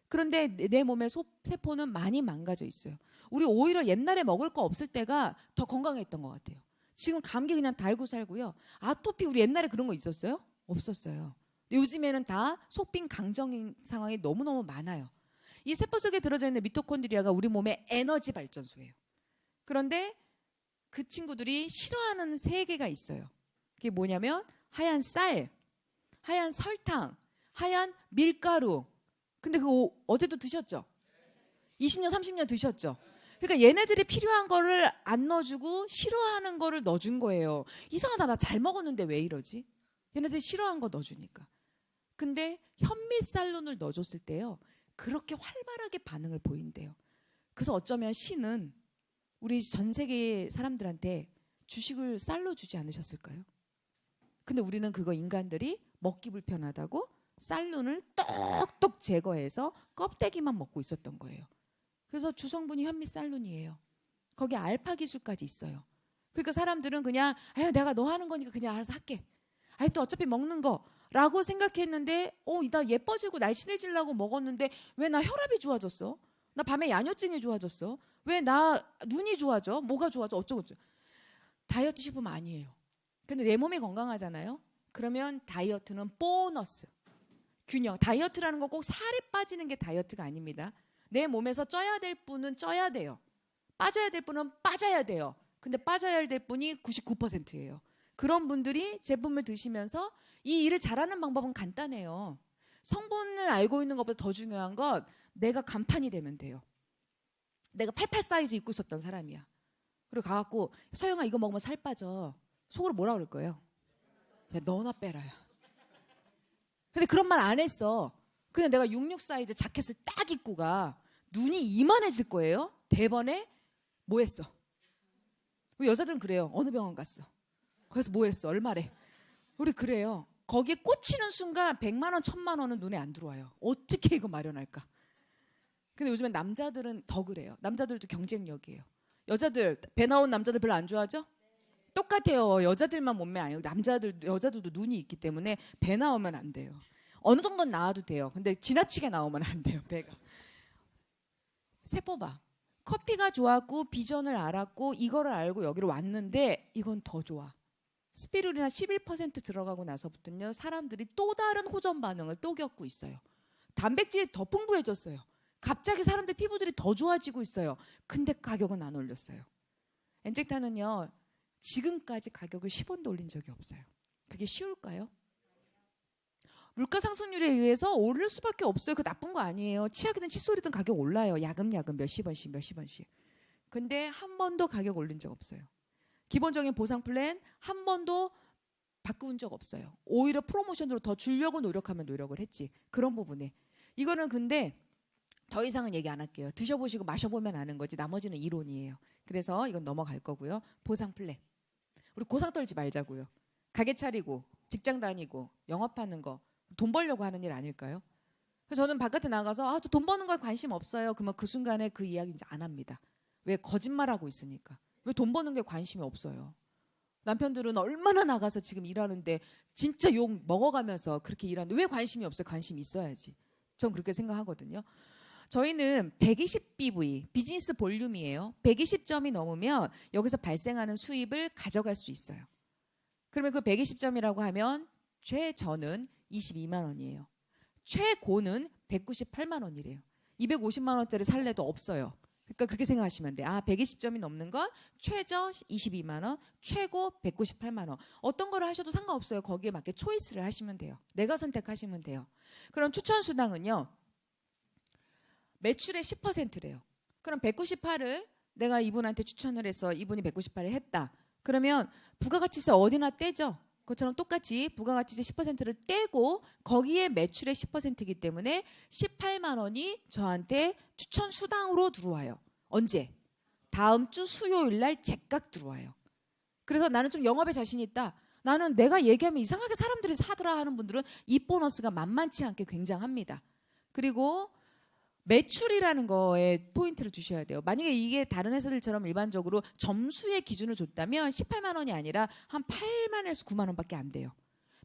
A: 그런데 내 몸의 세포는 많이 망가져 있어요. 우리 오히려 옛날에 먹을 거 없을 때가 더 건강했던 것 같아요. 지금 감기 그냥 달고 살고요. 아토피 우리 옛날에 그런 거 있었어요? 없었어요. 요즘에는 다 속빈 강정 상황이 너무너무 많아요. 이 세포 속에 들어져 있는 미토콘드리아가 우리 몸의 에너지 발전소예요. 그런데 그 친구들이 싫어하는 세 개가 있어요. 그게 뭐냐면 하얀 쌀, 하얀 설탕, 하얀 밀가루. 근데 그거 어제도 드셨죠? 20년, 30년 드셨죠? 그러니까 얘네들이 필요한 거를 안 넣어주고 싫어하는 거를 넣어준 거예요. 이상하다. 나 잘 먹었는데 왜 이러지? 얘네들이 싫어하는 거 넣어주니까. 근데 현미쌀룬을 넣어줬을 때요. 그렇게 활발하게 반응을 보인대요. 그래서 어쩌면 신은 우리 전 세계 사람들한테 주식을 쌀로 주지 않으셨을까요? 근데 우리는 그거 인간들이 먹기 불편하다고 쌀룬을 똑똑 제거해서 껍데기만 먹고 있었던 거예요. 그래서 주성분이 현미쌀룬이에요. 거기에 알파 기술까지 있어요. 그러니까 사람들은 그냥 아유 내가 너 하는 거니까 그냥 알아서 할게. 아유 또 어차피 먹는 거라고 생각했는데 나 예뻐지고 날씬해지려고 먹었는데 왜 나 혈압이 좋아졌어? 나 밤에 야뇨증이 좋아졌어? 왜 나 눈이 좋아져? 뭐가 좋아져? 어쩌고저쩌고. 다이어트 식품 아니에요. 근데 내 몸이 건강하잖아요. 그러면 다이어트는 보너스. 균형. 다이어트라는 건 꼭 살이 빠지는 게 다이어트가 아닙니다. 내 몸에서 쪄야 될 분은 쪄야 돼요. 빠져야 될 분은 빠져야 돼요. 근데 빠져야 될 분이 99%예요. 그런 분들이 제품을 드시면서 이 일을 잘하는 방법은 간단해요. 성분을 알고 있는 것보다 더 중요한 건 내가 간판이 되면 돼요. 내가 88 사이즈 입고 있었던 사람이야. 그리고 가갖고 서영아 이거 먹으면 살 빠져. 속으로 뭐라 그럴 거예요? 야 너나 빼라야. 근데 그런 말 안 했어. 그냥 내가 66 사이즈 자켓을 딱 입고 가. 눈이 이만해질 거예요. 대번에 뭐 했어? 우리 여자들은 그래요. 어느 병원 갔어? 그래서 뭐 했어? 얼마래? 우리 그래요. 거기에 꽂히는 순간 100만 원, 1000만 원은 눈에 안 들어와요. 어떻게 이거 마련할까? 근데 요즘엔 남자들은 더 그래요. 남자들도 경쟁력이에요. 여자들 배 나온 남자들 별로 안 좋아하죠? 똑같아요. 여자들만 몸매 아니에요. 여자들도 눈이 있기 때문에 배 나오면 안 돼요. 어느 정도는 나와도 돼요. 근데 지나치게 나오면 안 돼요. 배가. 세포봐. 커피가 좋았고 비전을 알았고 이거를 알고 여기로 왔는데 이건 더 좋아. 스피루리나 11% 들어가고 나서부터는요. 사람들이 또 다른 호전 반응을 또 겪고 있어요. 단백질이 더 풍부해졌어요. 갑자기 사람들 피부들이 더 좋아지고 있어요. 근데 가격은 안 올렸어요. 엔젝타는요. 지금까지 가격을 10원도 올린 적이 없어요. 그게 쉬울까요? 물가 상승률에 의해서 오를 수밖에 없어요. 그 나쁜 거 아니에요. 치약이든 칫솔이든 가격 올라요. 야금야금 몇십 원씩 몇십 원씩. 근데 한 번도 가격 올린 적 없어요. 기본적인 보상 플랜 한 번도 바꾼 적 없어요. 오히려 프로모션으로 더 주려고 노력하면 노력을 했지. 그런 부분에. 이거는 근데 더 이상은 얘기 안 할게요. 드셔보시고 마셔보면 아는 거지. 나머지는 이론이에요. 그래서 이건 넘어갈 거고요. 보상 플랜. 우리 고상 떨지 말자고요. 가게 차리고 직장 다니고 영업하는 거 돈 벌려고 하는 일 아닐까요? 그래서 저는 바깥에 나가서 저 돈 버는 거에 관심 없어요. 그러면 그 순간에 그 이야기 이제 안 합니다. 왜? 거짓말하고 있으니까. 왜 돈 버는 게 관심이 없어요. 남편들은 얼마나 나가서 지금 일하는데 진짜 욕 먹어가면서 그렇게 일하는데 왜 관심이 없어요? 관심이 있어야지. 전 그렇게 생각하거든요. 저희는 120BV, 비즈니스 볼륨이에요. 120점이 넘으면 여기서 발생하는 수입을 가져갈 수 있어요. 그러면 그 120점이라고 하면 최저는 22만 원이에요. 최고는 198만 원이래요. 250만 원짜리 살래도 없어요. 그러니까 그렇게 생각하시면 돼요. 120점이 넘는 건 최저 22만 원, 최고 198만 원. 어떤 거를 하셔도 상관없어요. 거기에 맞게 초이스를 하시면 돼요. 내가 선택하시면 돼요. 그럼 추천 수당은요. 매출의 10%래요. 그럼 198을 내가 이분한테 추천을 해서 이분이 198을 했다. 그러면 부가가치세 어디나 떼죠. 그것처럼 똑같이 부가가치세 10%를 떼고 거기에 매출의 10%이기 때문에 18만 원이 저한테 추천 수당으로 들어와요. 언제? 다음 주 수요일 날 제깍 들어와요. 그래서 나는 좀 영업에 자신 있다. 나는 내가 얘기하면 이상하게 사람들이 사더라 하는 분들은 이 보너스가 만만치 않게 굉장합니다. 그리고 매출이라는 거에 포인트를 주셔야 돼요. 만약에 이게 다른 회사들처럼 일반적으로 점수의 기준을 줬다면 18만 원이 아니라 한 8만에서 9만 원밖에 안 돼요.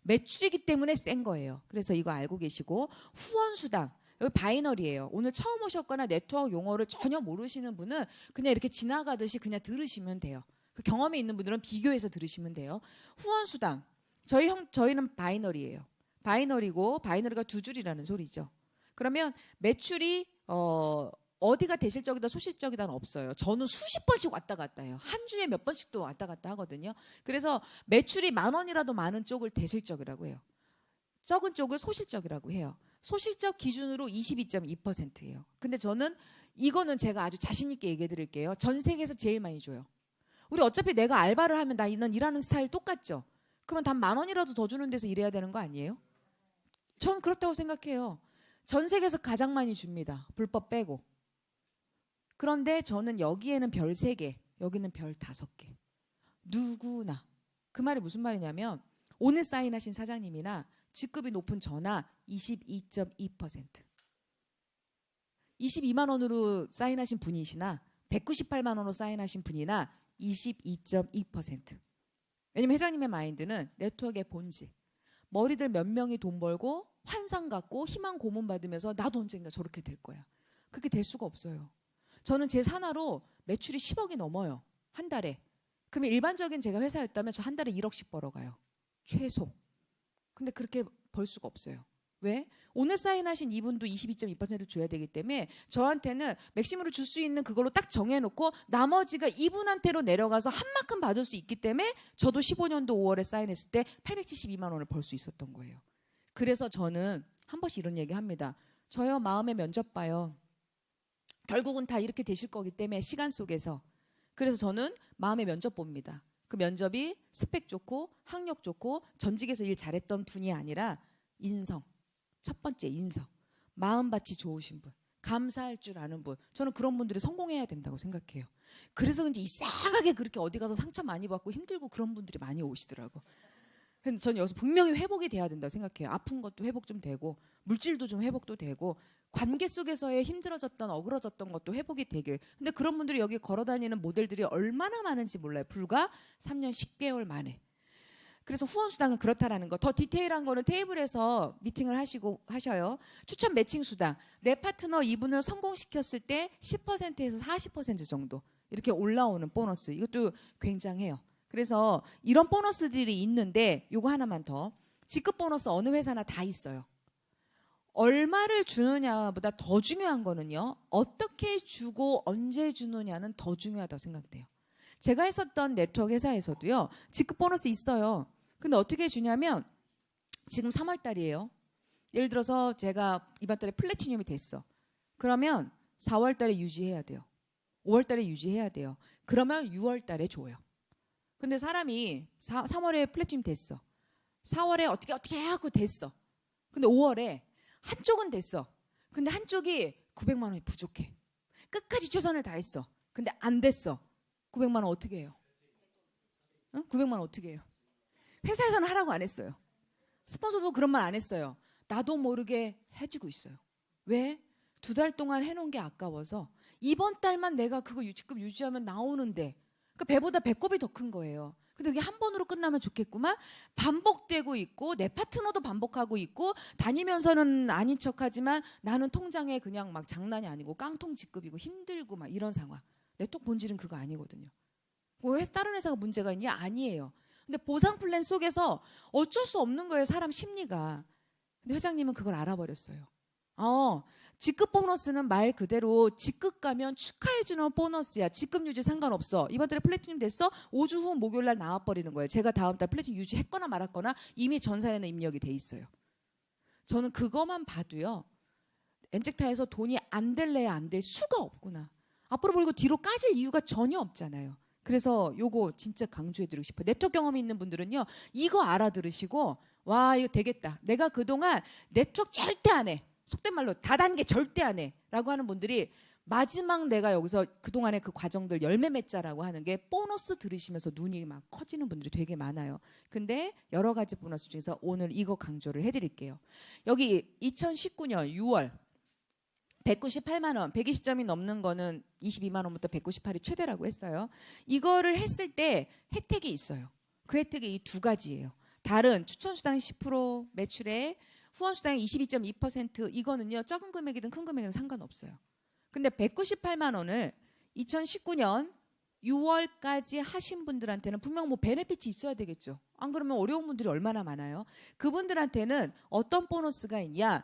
A: 매출이기 때문에 센 거예요. 그래서 이거 알고 계시고 후원수당. 여기 바이너리예요. 오늘 처음 오셨거나 네트워크 용어를 전혀 모르시는 분은 그냥 이렇게 지나가듯이 그냥 들으시면 돼요. 그 경험이 있는 분들은 비교해서 들으시면 돼요. 후원수당. 저희는 바이너리예요. 바이너리고 바이너리가 두 줄이라는 소리죠. 그러면 매출이 어디가 대실적이다 소실적이다는 없어요. 저는 수십 번씩 왔다 갔다 해요. 한 주에 몇 번씩도 왔다 갔다 하거든요. 그래서 매출이 10,000원이라도 많은 쪽을 대실적이라고 해요. 적은 쪽을 소실적이라고 해요. 소실적 기준으로 22.2%예요. 근데 저는 이거는 제가 아주 자신 있게 얘기해 드릴게요. 전 세계에서 제일 많이 줘요. 우리 어차피 내가 알바를 하면 나는 일하는 스타일 똑같죠. 그러면 단 10,000원이라도 더 주는 데서 일해야 되는 거 아니에요? 전 그렇다고 생각해요. 전 세계에서 가장 많이 줍니다. 불법 빼고. 그런데 저는 여기에는 별 3개, 여기는 별 5개. 누구나. 그 말이 무슨 말이냐면 오늘 사인하신 사장님이나 직급이 높은 저나 22.2%. 22만 원으로 사인하신 분이시나 198만 원으로 사인하신 분이나 22.2%. 왜냐면 회장님의 마인드는 네트워크의 본질. 머리들 몇 명이 돈 벌고 환상 갖고 희망 고문 받으면서 나도 언젠가 저렇게 될 거야. 그렇게 될 수가 없어요. 저는 제 산하로 매출이 10억이 넘어요. 한 달에. 그러면 일반적인 제가 회사였다면 저 한 달에 1억씩 벌어가요. 최소. 근데 그렇게 벌 수가 없어요. 왜? 오늘 사인하신 이분도 22.2% 줘야 되기 때문에 저한테는 맥시멈으로 줄 수 있는 그걸로 딱 정해놓고 나머지가 이분한테로 내려가서 한 만큼 받을 수 있기 때문에 저도 15년도 5월에 사인했을 때 872만 원을 벌 수 있었던 거예요. 그래서 저는 한 번씩 이런 얘기 합니다. 저요 마음의 면접 봐요. 결국은 다 이렇게 되실 거기 때문에 시간 속에서. 그래서 저는 마음의 면접 봅니다. 그 면접이 스펙 좋고 학력 좋고 전직에서 일 잘했던 분이 아니라 인성. 첫 번째 인성. 마음밭이 좋으신 분. 감사할 줄 아는 분. 저는 그런 분들이 성공해야 된다고 생각해요. 그래서 이제 이상하게 그렇게 어디 가서 상처 많이 받고 힘들고 그런 분들이 많이 오시더라고. 근데 전 여기서 분명히 회복이 돼야 된다고 생각해요. 아픈 것도 회복 좀 되고 물질도 좀 회복도 되고 관계 속에서의 힘들어졌던 어그러졌던 것도 회복이 되길. 근데 그런 분들이 여기 걸어다니는 모델들이 얼마나 많은지 몰라요. 불과 3년 10개월 만에. 그래서 후원수당은 그렇다라는 거. 더 디테일한 거는 테이블에서 미팅을 하셔요. 추천 매칭 수당. 내 파트너 이분을 성공시켰을 때 10%에서 40% 정도 이렇게 올라오는 보너스. 이것도 굉장해요. 그래서 이런 보너스들이 있는데 요거 하나만 더. 직급 보너스 어느 회사나 다 있어요. 얼마를 주느냐보다 더 중요한 거는요. 어떻게 주고 언제 주느냐는 더 중요하다고 생각돼요. 제가 했었던 네트워크 회사에서도요. 직급 보너스 있어요. 근데 어떻게 주냐면 지금 3월 달이에요. 예를 들어서 제가 이번 달에 플래티늄이 됐어. 그러면 4월 달에 유지해야 돼요. 5월 달에 유지해야 돼요. 그러면 6월 달에 줘요. 근데 사람이 3월에 플래티늄 됐어. 4월에 어떻게 하고 됐어. 근데 5월에 한쪽은 됐어. 근데 한쪽이 900만 원이 부족해. 끝까지 최선을 다했어. 근데 안 됐어. 900만 원 어떻게 해요? 응? 900만 원 어떻게 해요? 회사에서는 하라고 안 했어요. 스폰서도 그런 말 안 했어요. 나도 모르게 해주고 있어요. 왜? 2달 동안 해놓은 게 아까워서 이번 달만 내가 그거 직급 유지하면 나오는데 그 배보다 배꼽이 더 큰 거예요. 근데 그게 한 번으로 끝나면 좋겠구만. 반복되고 있고 내 파트너도 반복하고 있고 다니면서는 아닌 척하지만 나는 통장에 그냥 막 장난이 아니고 깡통 직급이고 힘들고 막 이런 상황. 네트워크 본질은 그거 아니거든요. 다른 회사가 문제가 있냐? 아니에요. 근데 보상 플랜 속에서 어쩔 수 없는 거예요. 사람 심리가. 근데 회장님은 그걸 알아버렸어요. 직급 보너스는 말 그대로 직급 가면 축하해주는 보너스야. 직급 유지 상관없어. 이번 달에 플래티늄 됐어? 5주 후 목요일 날 나와버리는 거예요. 제가 다음 달 플래티늄 유지했거나 말았거나 이미 전산에는 입력이 돼 있어요. 저는 그것만 봐도요. 엔젝타에서 돈이 안 될래야 안 될 수가 없구나. 앞으로 벌고 뒤로 까질 이유가 전혀 없잖아요. 그래서 요거 진짜 강조해드리고 싶어요. 네트워크 경험이 있는 분들은요. 이거 알아들으시고 와 이거 되겠다. 내가 그동안 네트워크 절대 안 해. 속된 말로 다단계 절대 안 해. 라고 하는 분들이 마지막 내가 여기서 그동안의 그 과정들 열매 맺자라고 하는 게 보너스 들으시면서 눈이 막 커지는 분들이 되게 많아요. 근데 여러 가지 보너스 중에서 오늘 이거 강조를 해드릴게요. 여기 2019년 6월 198만 원, 120점이 넘는 거는 22만 원부터 198이 최대라고 했어요. 이거를 했을 때 혜택이 있어요. 그 혜택이 이 두 가지예요. 다른 추천수당 10%, 매출에 후원수당 22.2% 이거는요. 적은 금액이든 큰 금액이든 상관없어요. 근데 198만 원을 2019년 6월까지 하신 분들한테는 분명 뭐 베네핏이 있어야 되겠죠. 안 그러면 어려운 분들이 얼마나 많아요. 그분들한테는 어떤 보너스가 있냐.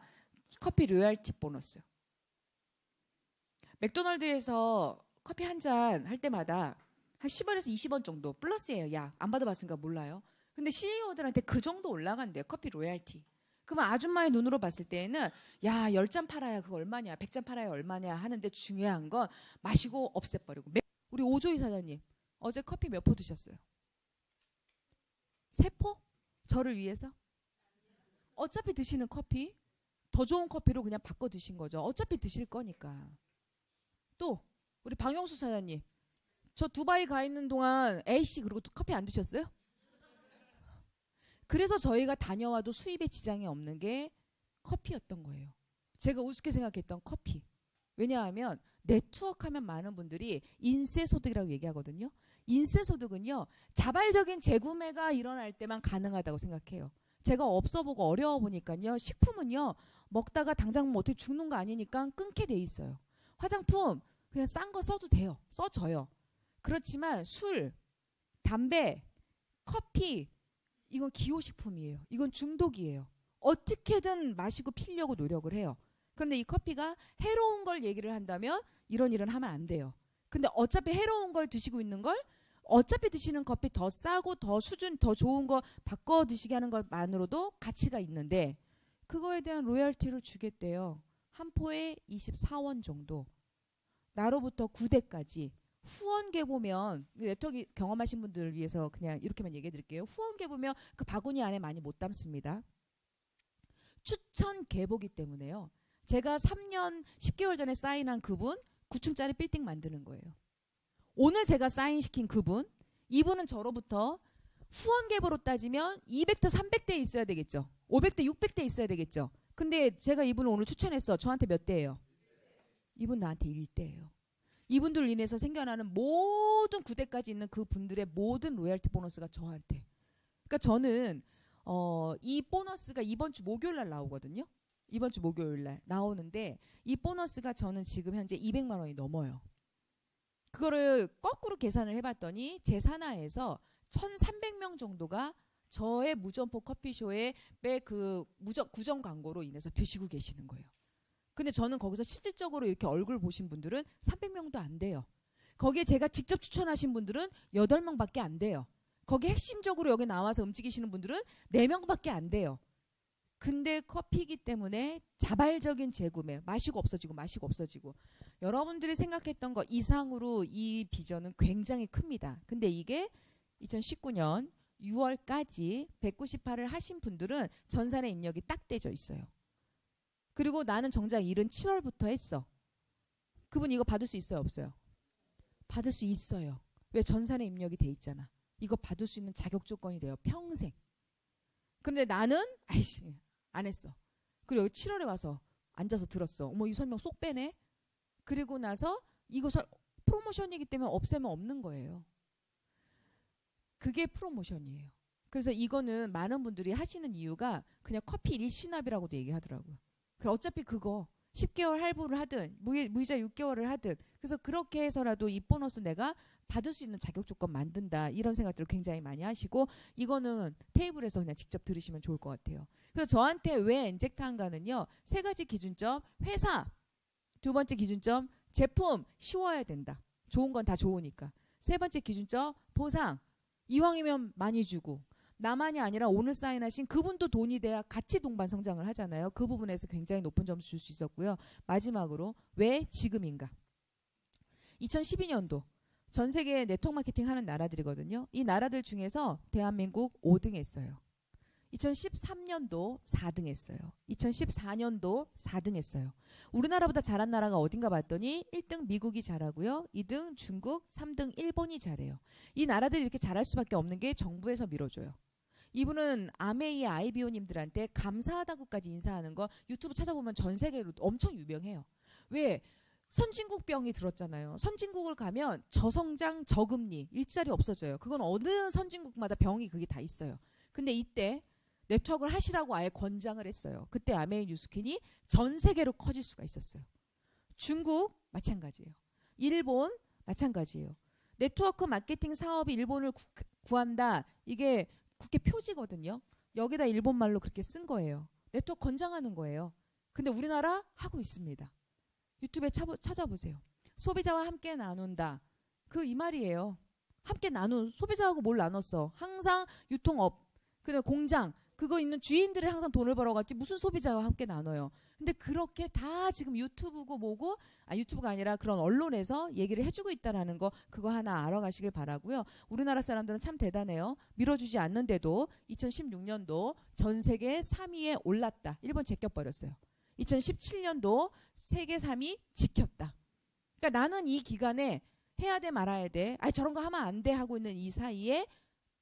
A: 커피 로열티 보너스. 맥도날드에서 커피 한 잔 할 때마다 한 10원에서 20원 정도 플러스예요. 야, 안 받아봤으니까 몰라요. 근데 CEO들한테 그 정도 올라간대요. 커피 로열티. 그러면 아줌마의 눈으로 봤을 때에는 야, 10잔 팔아야 그거 얼마냐, 100잔 팔아야 얼마냐 하는데 중요한 건 마시고 없애버리고. 우리 오조희 사장님 어제 커피 몇 포 드셨어요? 3포? 저를 위해서? 어차피 드시는 커피 더 좋은 커피로 그냥 바꿔 드신 거죠. 어차피 드실 거니까. 또 우리 방영수 사장님 저 두바이 가 있는 동안 A씨 그리고 또 커피 안 드셨어요? 그래서 저희가 다녀와도 수입에 지장이 없는 게 커피였던 거예요. 제가 우습게 생각했던 커피. 왜냐하면 네트워크하면 많은 분들이 인세소득이라고 얘기하거든요. 인세소득은요. 자발적인 재구매가 일어날 때만 가능하다고 생각해요. 제가 없어보고 어려워보니까요. 식품은요. 먹다가 당장 뭐 어떻게 죽는 거 아니니까 끊게 돼 있어요. 화장품 그냥 싼 거 써도 돼요. 써져요. 그렇지만 술, 담배, 커피 이건 기호식품이에요. 이건 중독이에요. 어떻게든 마시고 피려고 노력을 해요. 그런데 이 커피가 해로운 걸 얘기를 한다면 이런 일은 하면 안 돼요. 근데 어차피 해로운 걸 드시고 있는 걸 어차피 드시는 커피 더 싸고 더 수준 더 좋은 거 바꿔 드시게 하는 것만으로도 가치가 있는데 그거에 대한 로열티를 주겠대요. 한 포에 24원 정도. 나로부터 9대까지. 후원계 보면 네트워크 경험하신 분들을 위해서 그냥 이렇게만 얘기해 드릴게요. 후원계 보면 그 바구니 안에 많이 못 담습니다. 추천 계보기 때문에요. 제가 3년 10개월 전에 사인한 그분 9층짜리 빌딩 만드는 거예요. 오늘 제가 사인시킨 그분 이분은 저로부터 후원 계보로 따지면 200대 300대 있어야 되겠죠. 500대 600대 있어야 되겠죠. 근데 제가 이분을 오늘 추천했어. 저한테 몇 대예요? 이분 나한테 1대예요. 이분들 인해서 생겨나는 모든 9대까지 있는 그 분들의 모든 로열티 보너스가 저한테. 그러니까 저는 이 보너스가 이번 주 목요일 날 나오거든요. 이번 주 목요일 날 나오는데 이 보너스가 저는 지금 현재 200만 원이 넘어요. 그거를 거꾸로 계산을 해봤더니 제 산하에서 1,300명 정도가 저의 무점포 커피쇼의 그 구정 광고로 인해서 드시고 계시는 거예요. 근데 저는 거기서 실질적으로 이렇게 얼굴 보신 분들은 300명도 안 돼요. 거기에 제가 직접 추천하신 분들은 8명밖에 안 돼요. 거기 핵심적으로 여기 나와서 움직이시는 분들은 4명밖에 안 돼요. 근데 커피이기 때문에 자발적인 재구매, 마시고 없어지고 여러분들이 생각했던 것 이상으로 이 비전은 굉장히 큽니다. 근데 이게 2019년 6월까지 198을 하신 분들은 전산의 입력이 딱 떼져 있어요. 그리고 나는 정작 일은 7월부터 했어. 그분 이거 받을 수 있어요, 없어요? 받을 수 있어요. 왜? 전산에 입력이 돼 있잖아. 이거 받을 수 있는 자격 조건이 돼요. 평생. 그런데 나는 아이씨 안 했어. 그리고 여기 7월에 와서 앉아서 들었어. 어머 이 설명 쏙 빼네. 그리고 나서 이거 프로모션이기 때문에 없애면 없는 거예요. 그게 프로모션이에요. 그래서 이거는 많은 분들이 하시는 이유가 그냥 커피 일시납이라고도 얘기하더라고요. 어차피 그거 10개월 할부를 하든 무이자 6개월을 하든 그래서 그렇게 해서라도 이 보너스 내가 받을 수 있는 자격 조건 만든다 이런 생각들을 굉장히 많이 하시고 이거는 테이블에서 그냥 직접 들으시면 좋을 것 같아요. 그래서 저한테 왜 인젝트한가는요. 3가지 기준점 회사, 2번째 기준점 제품 쉬워야 된다. 좋은 건 다 좋으니까. 3번째 기준점 보상 이왕이면 많이 주고 나만이 아니라 오늘 사인하신 그분도 돈이 돼야 같이 동반 성장을 하잖아요. 그 부분에서 굉장히 높은 점수 줄 수 있었고요. 마지막으로 왜 지금인가? 2012년도 전 세계 네트워크 마케팅 하는 나라들이거든요. 이 나라들 중에서 대한민국 5등 했어요. 2013년도 4등 했어요. 2014년도 4등 했어요. 우리나라보다 잘한 나라가 어딘가 봤더니 1등 미국이 잘하고요. 2등 중국, 3등 일본이 잘해요. 이 나라들이 이렇게 잘할 수밖에 없는 게 정부에서 밀어줘요. 이분은 아메이의 아이비오님들한테 감사하다고까지 인사하는 거 유튜브 찾아보면 전 세계로 엄청 유명해요. 왜? 선진국 병이 들었잖아요. 선진국을 가면 저성장 저금리 일자리 없어져요. 그건 어느 선진국마다 병이 그게 다 있어요. 근데 이때 네트워크를 하시라고 아예 권장을 했어요. 그때 아메이 뉴스킨이 전 세계로 커질 수가 있었어요. 중국 마찬가지예요. 일본 마찬가지예요. 네트워크 마케팅 사업이 일본을 구한다. 이게 국회 표지거든요. 여기다 일본말로 그렇게 쓴 거예요. 네트워크 권장하는 거예요. 근데 우리나라 하고 있습니다. 유튜브에 찾아보세요. 소비자와 함께 나눈다. 그 이 말이에요. 함께 소비자하고 뭘 나눴어. 항상 유통업, 그다음에 공장, 그거 있는 주인들이 항상 돈을 벌어갔지 무슨 소비자와 함께 나눠요. 근데 그렇게 다 지금 유튜브고 뭐고 유튜브가 아니라 그런 언론에서 얘기를 해주고 있다라는 거 그거 하나 알아가시길 바라고요. 우리나라 사람들은 참 대단해요. 밀어주지 않는데도 2016년도 전 세계 3위에 올랐다. 일본 제껴버렸어요. 2017년도 세계 3위 지켰다. 그러니까 나는 이 기간에 해야 돼 말아야 돼. 저런 거 하면 안 돼 하고 있는 이 사이에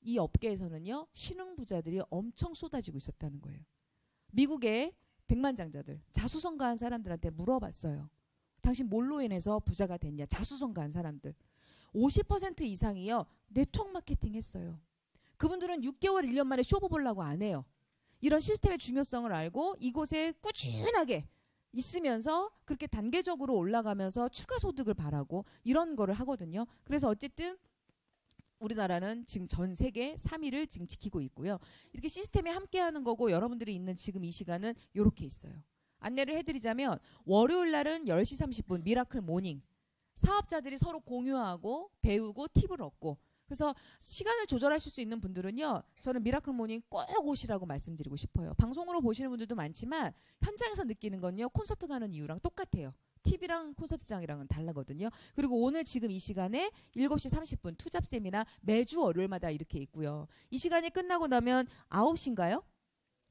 A: 이 업계에서는요. 신흥부자들이 엄청 쏟아지고 있었다는 거예요. 미국의 백만장자들 자수성가한 사람들한테 물어봤어요. 당신 뭘로 인해서 부자가 됐냐. 자수성가한 사람들 50% 이상이요. 네트워크 마케팅 했어요. 그분들은 6개월 1년 만에 쇼부 보려고 안 해요. 이런 시스템의 중요성을 알고 이곳에 꾸준하게 있으면서 그렇게 단계적으로 올라가면서 추가 소득을 바라고 이런 거를 하거든요. 그래서 어쨌든 우리나라는 지금 전 세계 3위를 지금 지키고 있고요. 이렇게 시스템에 함께하는 거고 여러분들이 있는 지금 이 시간은 이렇게 있어요. 안내를 해드리자면 월요일 날은 10시 30분 미라클 모닝. 사업자들이 서로 공유하고 배우고 팁을 얻고 그래서 시간을 조절하실 수 있는 분들은요. 저는 미라클 모닝 꼭 오시라고 말씀드리고 싶어요. 방송으로 보시는 분들도 많지만 현장에서 느끼는 건요. 콘서트 가는 이유랑 똑같아요. TV랑 콘서트장이랑은 다르거든요. 그리고 오늘 지금 이 시간에 7시 30분 투잡 세미나 매주 월요일마다 이렇게 있고요. 이 시간이 끝나고 나면 9시인가요?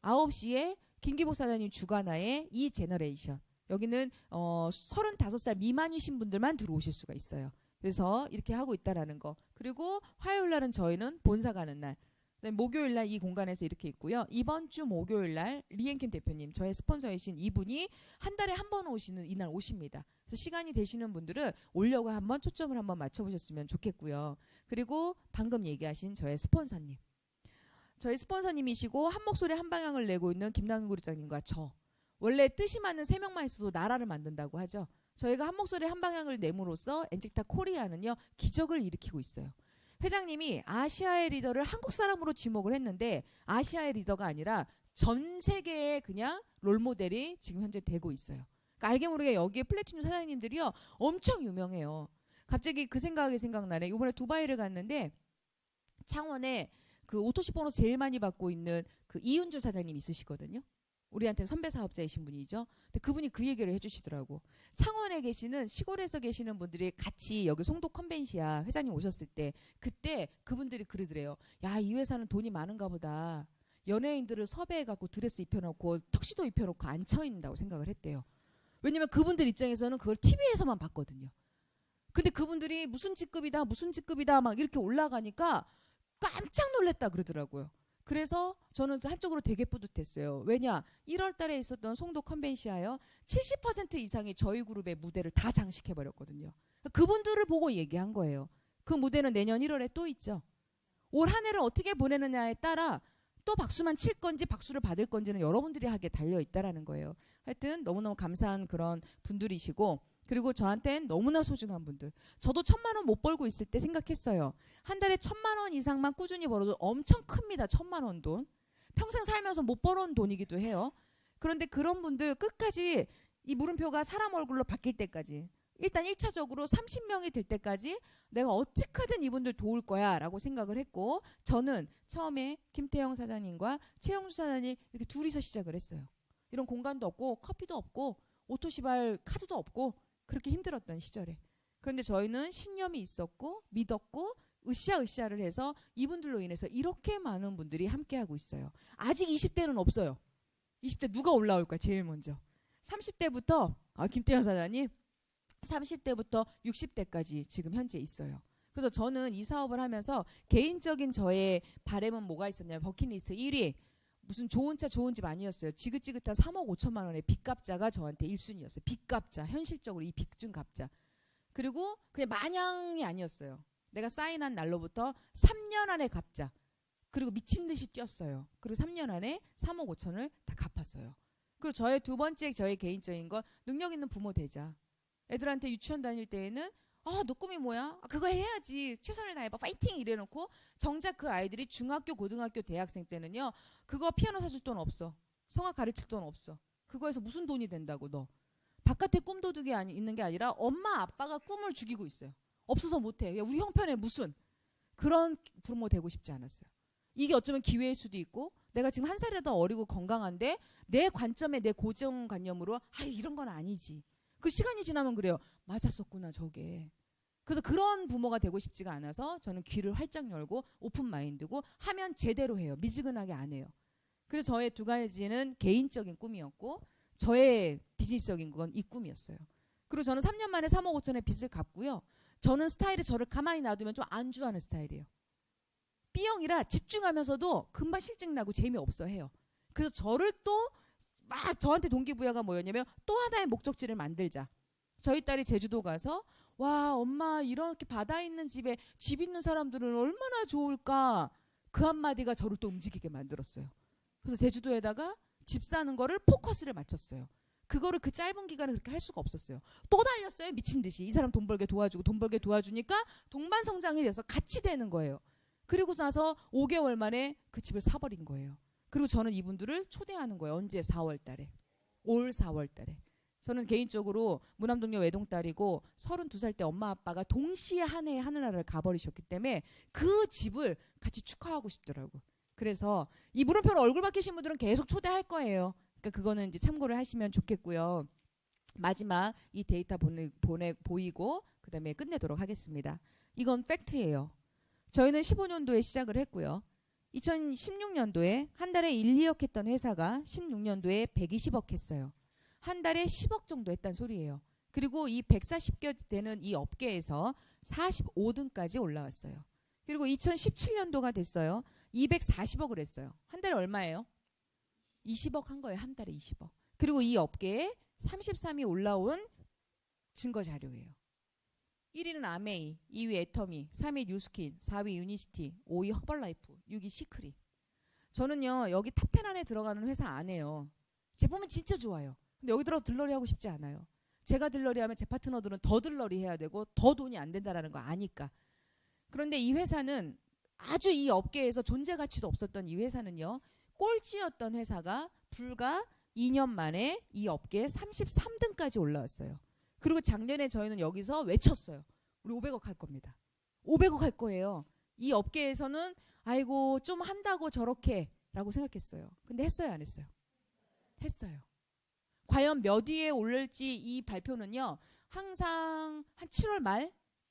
A: 9시에 김기복 사장님 주관하에 이 제너레이션. 여기는 35살 미만이신 분들만 들어오실 수가 있어요. 그래서 이렇게 하고 있다라는 거. 그리고 화요일 날은 저희는 본사 가는 날. 목요일 날 이 공간에서 이렇게 있고요. 이번 주 목요일 날 리앤킴 대표님, 저의 스폰서이신 이분이 한 달에 한 번 오시는 이날 오십니다. 그래서 시간이 되시는 분들은 오려고 한번 초점을 한번 맞춰보셨으면 좋겠고요. 그리고 방금 얘기하신 저의 스폰서님. 저희 스폰서님이시고 한 목소리 한 방향을 내고 있는 김남균 그룹장님과 저. 원래 뜻이 맞는 세 명만 있어도 나라를 만든다고 하죠. 저희가 한 목소리 한 방향을 내므로써 엔직타 코리아는요. 기적을 일으키고 있어요. 회장님이 아시아의 리더를 한국 사람으로 지목을 했는데 아시아의 리더가 아니라 전 세계의 그냥 롤모델이 지금 현재 되고 있어요. 그러니까 알게 모르게 여기에 플래티늄 사장님들이요. 엄청 유명해요. 갑자기 그 생각이 생각나네. 이번에 두바이를 갔는데 창원에 그 오토시 보너스 제일 많이 받고 있는 그 이윤주 사장님 있으시거든요. 우리한테 선배 사업자이신 분이죠. 근데 그분이 그 얘기를 해주시더라고. 창원에 계시는 시골에서 계시는 분들이 같이 여기 송도 컨벤시아 회장님 오셨을 때 그때 그분들이 그러더래요. 야, 이 회사는 돈이 많은가 보다. 연예인들을 섭외해갖고 드레스 입혀놓고 턱시도 입혀놓고 앉혀있는다고 생각을 했대요. 왜냐면 그분들 입장에서는 그걸 TV에서만 봤거든요. 근데 그분들이 무슨 직급이다 무슨 직급이다 막 이렇게 올라가니까 깜짝 놀랐다 그러더라고요. 그래서 저는 한쪽으로 되게 뿌듯했어요. 왜냐? 1월 달에 있었던 송도 컨벤시아요. 70% 이상이 저희 그룹의 무대를 다 장식해버렸거든요. 그분들을 보고 얘기한 거예요. 그 무대는 내년 1월에 또 있죠. 올 한 해를 어떻게 보내느냐에 따라 또 박수만 칠 건지 박수를 받을 건지는 여러분들이 하게 달려있다라는 거예요. 하여튼 너무너무 감사한 그런 분들이시고 그리고 저한테는 너무나 소중한 분들. 저도 1,000만 원 못 벌고 있을 때 생각했어요. 한 달에 1,000만 원 이상만 꾸준히 벌어도 엄청 큽니다. 1,000만 원 돈. 평생 살면서 못 벌어온 돈이기도 해요. 그런데 그런 분들 끝까지 이 물음표가 사람 얼굴로 바뀔 때까지 일단 1차적으로 30명이 될 때까지 내가 어떻게든 이분들 도울 거야 라고 생각을 했고 저는 처음에 김태형 사장님과 최영수 사장님 이렇게 둘이서 시작을 했어요. 이런 공간도 없고 커피도 없고 오토시발 카드도 없고 그렇게 힘들었던 시절에. 그런데 저희는 신념이 있었고 믿었고 으쌰으쌰를 해서 이분들로 인해서 이렇게 많은 분들이 함께하고 있어요. 아직 20대는 없어요. 20대 누가 올라올까 제일 먼저. 30대부터 김태현 사장님 30대부터 60대까지 지금 현재 있어요. 그래서 저는 이 사업을 하면서 개인적인 저의 바람은 뭐가 있었냐면 버킷리스트 1위 무슨 좋은 차 좋은 집 아니었어요. 지긋지긋한 3억 5천만 원의 빚값자가 저한테 1순위였어요. 빚값자. 현실적으로 이 빚중값자. 그리고 그냥 마냥이 아니었어요. 내가 사인한 날로부터 3년 안에 갚자. 그리고 미친 듯이 뛰었어요. 그리고 3년 안에 3억 5천을 다 갚았어요. 그리고 저의 두 번째 저의 개인적인 건 능력 있는 부모 되자. 애들한테 유치원 다닐 때에는 너 꿈이 뭐야? 그거 해야지. 최선을 다해봐. 파이팅! 이래놓고 정작 그 아이들이 중학교, 고등학교, 대학생 때는요. 그거 피아노 사줄 돈 없어. 성악 가르칠 돈 없어. 그거에서 무슨 돈이 된다고 너. 바깥에 꿈도둑이 있는 게 아니라 엄마 아빠가 꿈을 죽이고 있어요. 없어서 못해. 야, 우리 형편에 무슨. 그런 부모 되고 싶지 않았어요. 이게 어쩌면 기회일 수도 있고 내가 지금 한 살이라도 어리고 건강한데 내 관점에 내 고정관념으로 이런 건 아니지. 그 시간이 지나면 그래요. 맞았었구나 저게. 그래서 그런 부모가 되고 싶지가 않아서 저는 귀를 활짝 열고 오픈 마인드고 하면 제대로 해요. 미지근하게 안 해요. 그래서 저의 두 가지는 개인적인 꿈이었고 저의 비즈니스적인 건 이 꿈이었어요. 그리고 저는 3년 만에 3억 5천의 빚을 갚고요. 저는 스타일이 저를 가만히 놔두면 좀 안주하는 스타일이에요. B형이라 집중하면서도 금방 실증 나고 재미없어 해요. 그래서 저를 또 막 저한테 동기부여가 뭐였냐면 또 하나의 목적지를 만들자. 저희 딸이 제주도 가서 와 엄마 이렇게 바다 있는 집에 집 있는 사람들은 얼마나 좋을까. 그 한마디가 저를 또 움직이게 만들었어요. 그래서 제주도에다가 집 사는 거를 포커스를 맞췄어요. 그거를 그 짧은 기간에 그렇게 할 수가 없었어요. 또 달렸어요. 미친 듯이. 이 사람 돈 벌게 도와주고 돈 벌게 도와주니까 동반 성장이 돼서 같이 되는 거예요. 그리고 나서 5개월 만에 그 집을 사버린 거예요. 그리고 저는 이분들을 초대하는 거예요. 언제? 4월 달에. 올 4월 달에. 저는 개인적으로 무남동료 외동딸이고 32살 때 엄마 아빠가 동시에 한 해에 하늘나라를 가버리셨기 때문에 그 집을 같이 축하하고 싶더라고. 그래서 이 물음표로 얼굴 바뀌신 분들은 계속 초대할 거예요. 그러니까 그거는 이제 참고를 하시면 좋겠고요. 마지막 이 데이터 보이고 그다음에 끝내도록 하겠습니다. 이건 팩트예요. 저희는 15년도에 시작을 했고요. 2016년도에 한 달에 1, 2억 했던 회사가 16년도에 120억 했어요. 한 달에 10억 정도 했단 소리예요. 그리고 이 140개 되는 이 업계에서 45등까지 올라왔어요. 그리고 2017년도가 됐어요. 240억을 했어요. 한 달에 얼마예요? 20억 한 거예요. 한 달에 20억. 그리고 이 업계에 33위 올라온 증거 자료예요. 1위는 아메이, 2위 애터미, 3위 뉴스킨, 4위 유니시티, 5위 허벌라이프, 6위 시크릿. 저는요 여기 탑10 안에 들어가는 회사 안 해요. 제품은 진짜 좋아요. 근데 여기 들어서 들러리 하고 싶지 않아요. 제가 들러리 하면 제 파트너들은 더 들러리 해야 되고 더 돈이 안 된다라는 거 아니까. 그런데 이 회사는 아주 이 업계에서 존재 가치도 없었던 이 회사는요. 꼴찌였던 회사가 불과 2년 만에 이 업계에 33등까지 올라왔어요. 그리고 작년에 저희는 여기서 외쳤어요. 우리 500억 할 겁니다. 500억 할 거예요. 이 업계에서는 아이고 좀 한다고 저렇게 라고 생각했어요. 근데 했어요 안 했어요? 했어요. 과연 몇 위에 오를지 이 발표는요. 항상 한 7월 말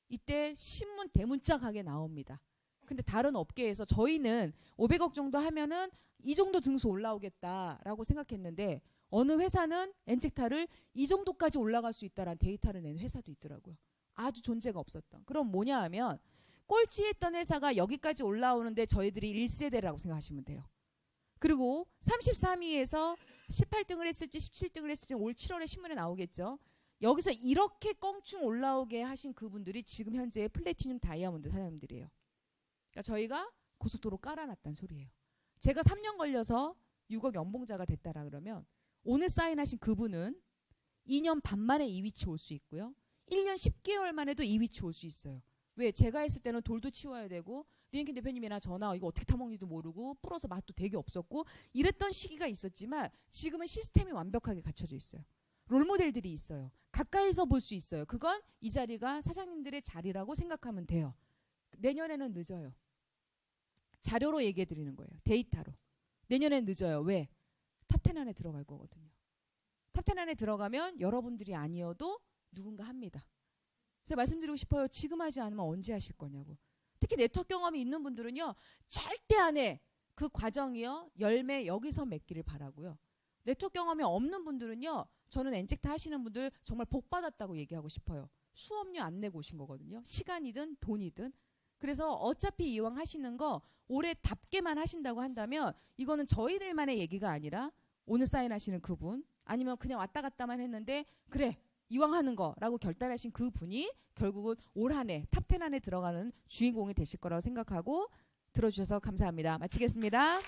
A: 이때 신문 대문짝하게 나옵니다. 근데 다른 업계에서 저희는 500억 정도 하면은 이 정도 등수 올라오겠다라고 생각했는데 어느 회사는 엔젝타를 이 정도까지 올라갈 수 있다라는 데이터를 낸 회사도 있더라고요. 아주 존재가 없었던. 그럼 뭐냐 하면 꼴찌했던 회사가 여기까지 올라오는데 저희들이 1세대라고 생각하시면 돼요. 그리고 33위에서 18등을 했을지 17등을 했을지 올 7월에 신문에 나오겠죠. 여기서 이렇게 껑충 올라오게 하신 그분들이 지금 현재 플래티늄 다이아몬드 사장님들이에요. 그러니까 저희가 고속도로 깔아놨다는 소리예요. 제가 3년 걸려서 6억 연봉자가 됐다라 그러면 오늘 사인하신 그분은 2년 반 만에 이 위치 올 수 있고요. 1년 10개월 만에도 이 위치 올 수 있어요. 왜? 제가 했을 때는 돌도 치워야 되고 리엔킨 대표님이나 저나 이거 어떻게 타먹는지도 모르고 불어서 맛도 되게 없었고 이랬던 시기가 있었지만 지금은 시스템이 완벽하게 갖춰져 있어요. 롤모델들이 있어요. 가까이서 볼 수 있어요. 그건 이 자리가 사장님들의 자리라고 생각하면 돼요. 내년에는 늦어요. 자료로 얘기해 드리는 거예요. 데이터로. 내년엔 늦어요. 왜? 탑10 안에 들어갈 거거든요. 탑10 안에 들어가면 여러분들이 아니어도 누군가 합니다. 제가 말씀드리고 싶어요. 지금 하지 않으면 언제 하실 거냐고. 특히 네트워크 경험이 있는 분들은요. 절대 안 해. 그 과정이요. 열매 여기서 맺기를 바라고요. 네트워크 경험이 없는 분들은요. 저는 엔젝타 하시는 분들 정말 복 받았다고 얘기하고 싶어요. 수업료 안 내고 오신 거거든요. 시간이든 돈이든. 그래서 어차피 이왕 하시는 거 올해 답게만 하신다고 한다면 이거는 저희들만의 얘기가 아니라 오늘 사인하시는 그분 아니면 그냥 왔다 갔다만 했는데 그래 이왕 하는 거라고 결단하신 그분이 결국은 올 한 해 탑10 안에 들어가는 주인공이 되실 거라고 생각하고 들어주셔서 감사합니다. 마치겠습니다.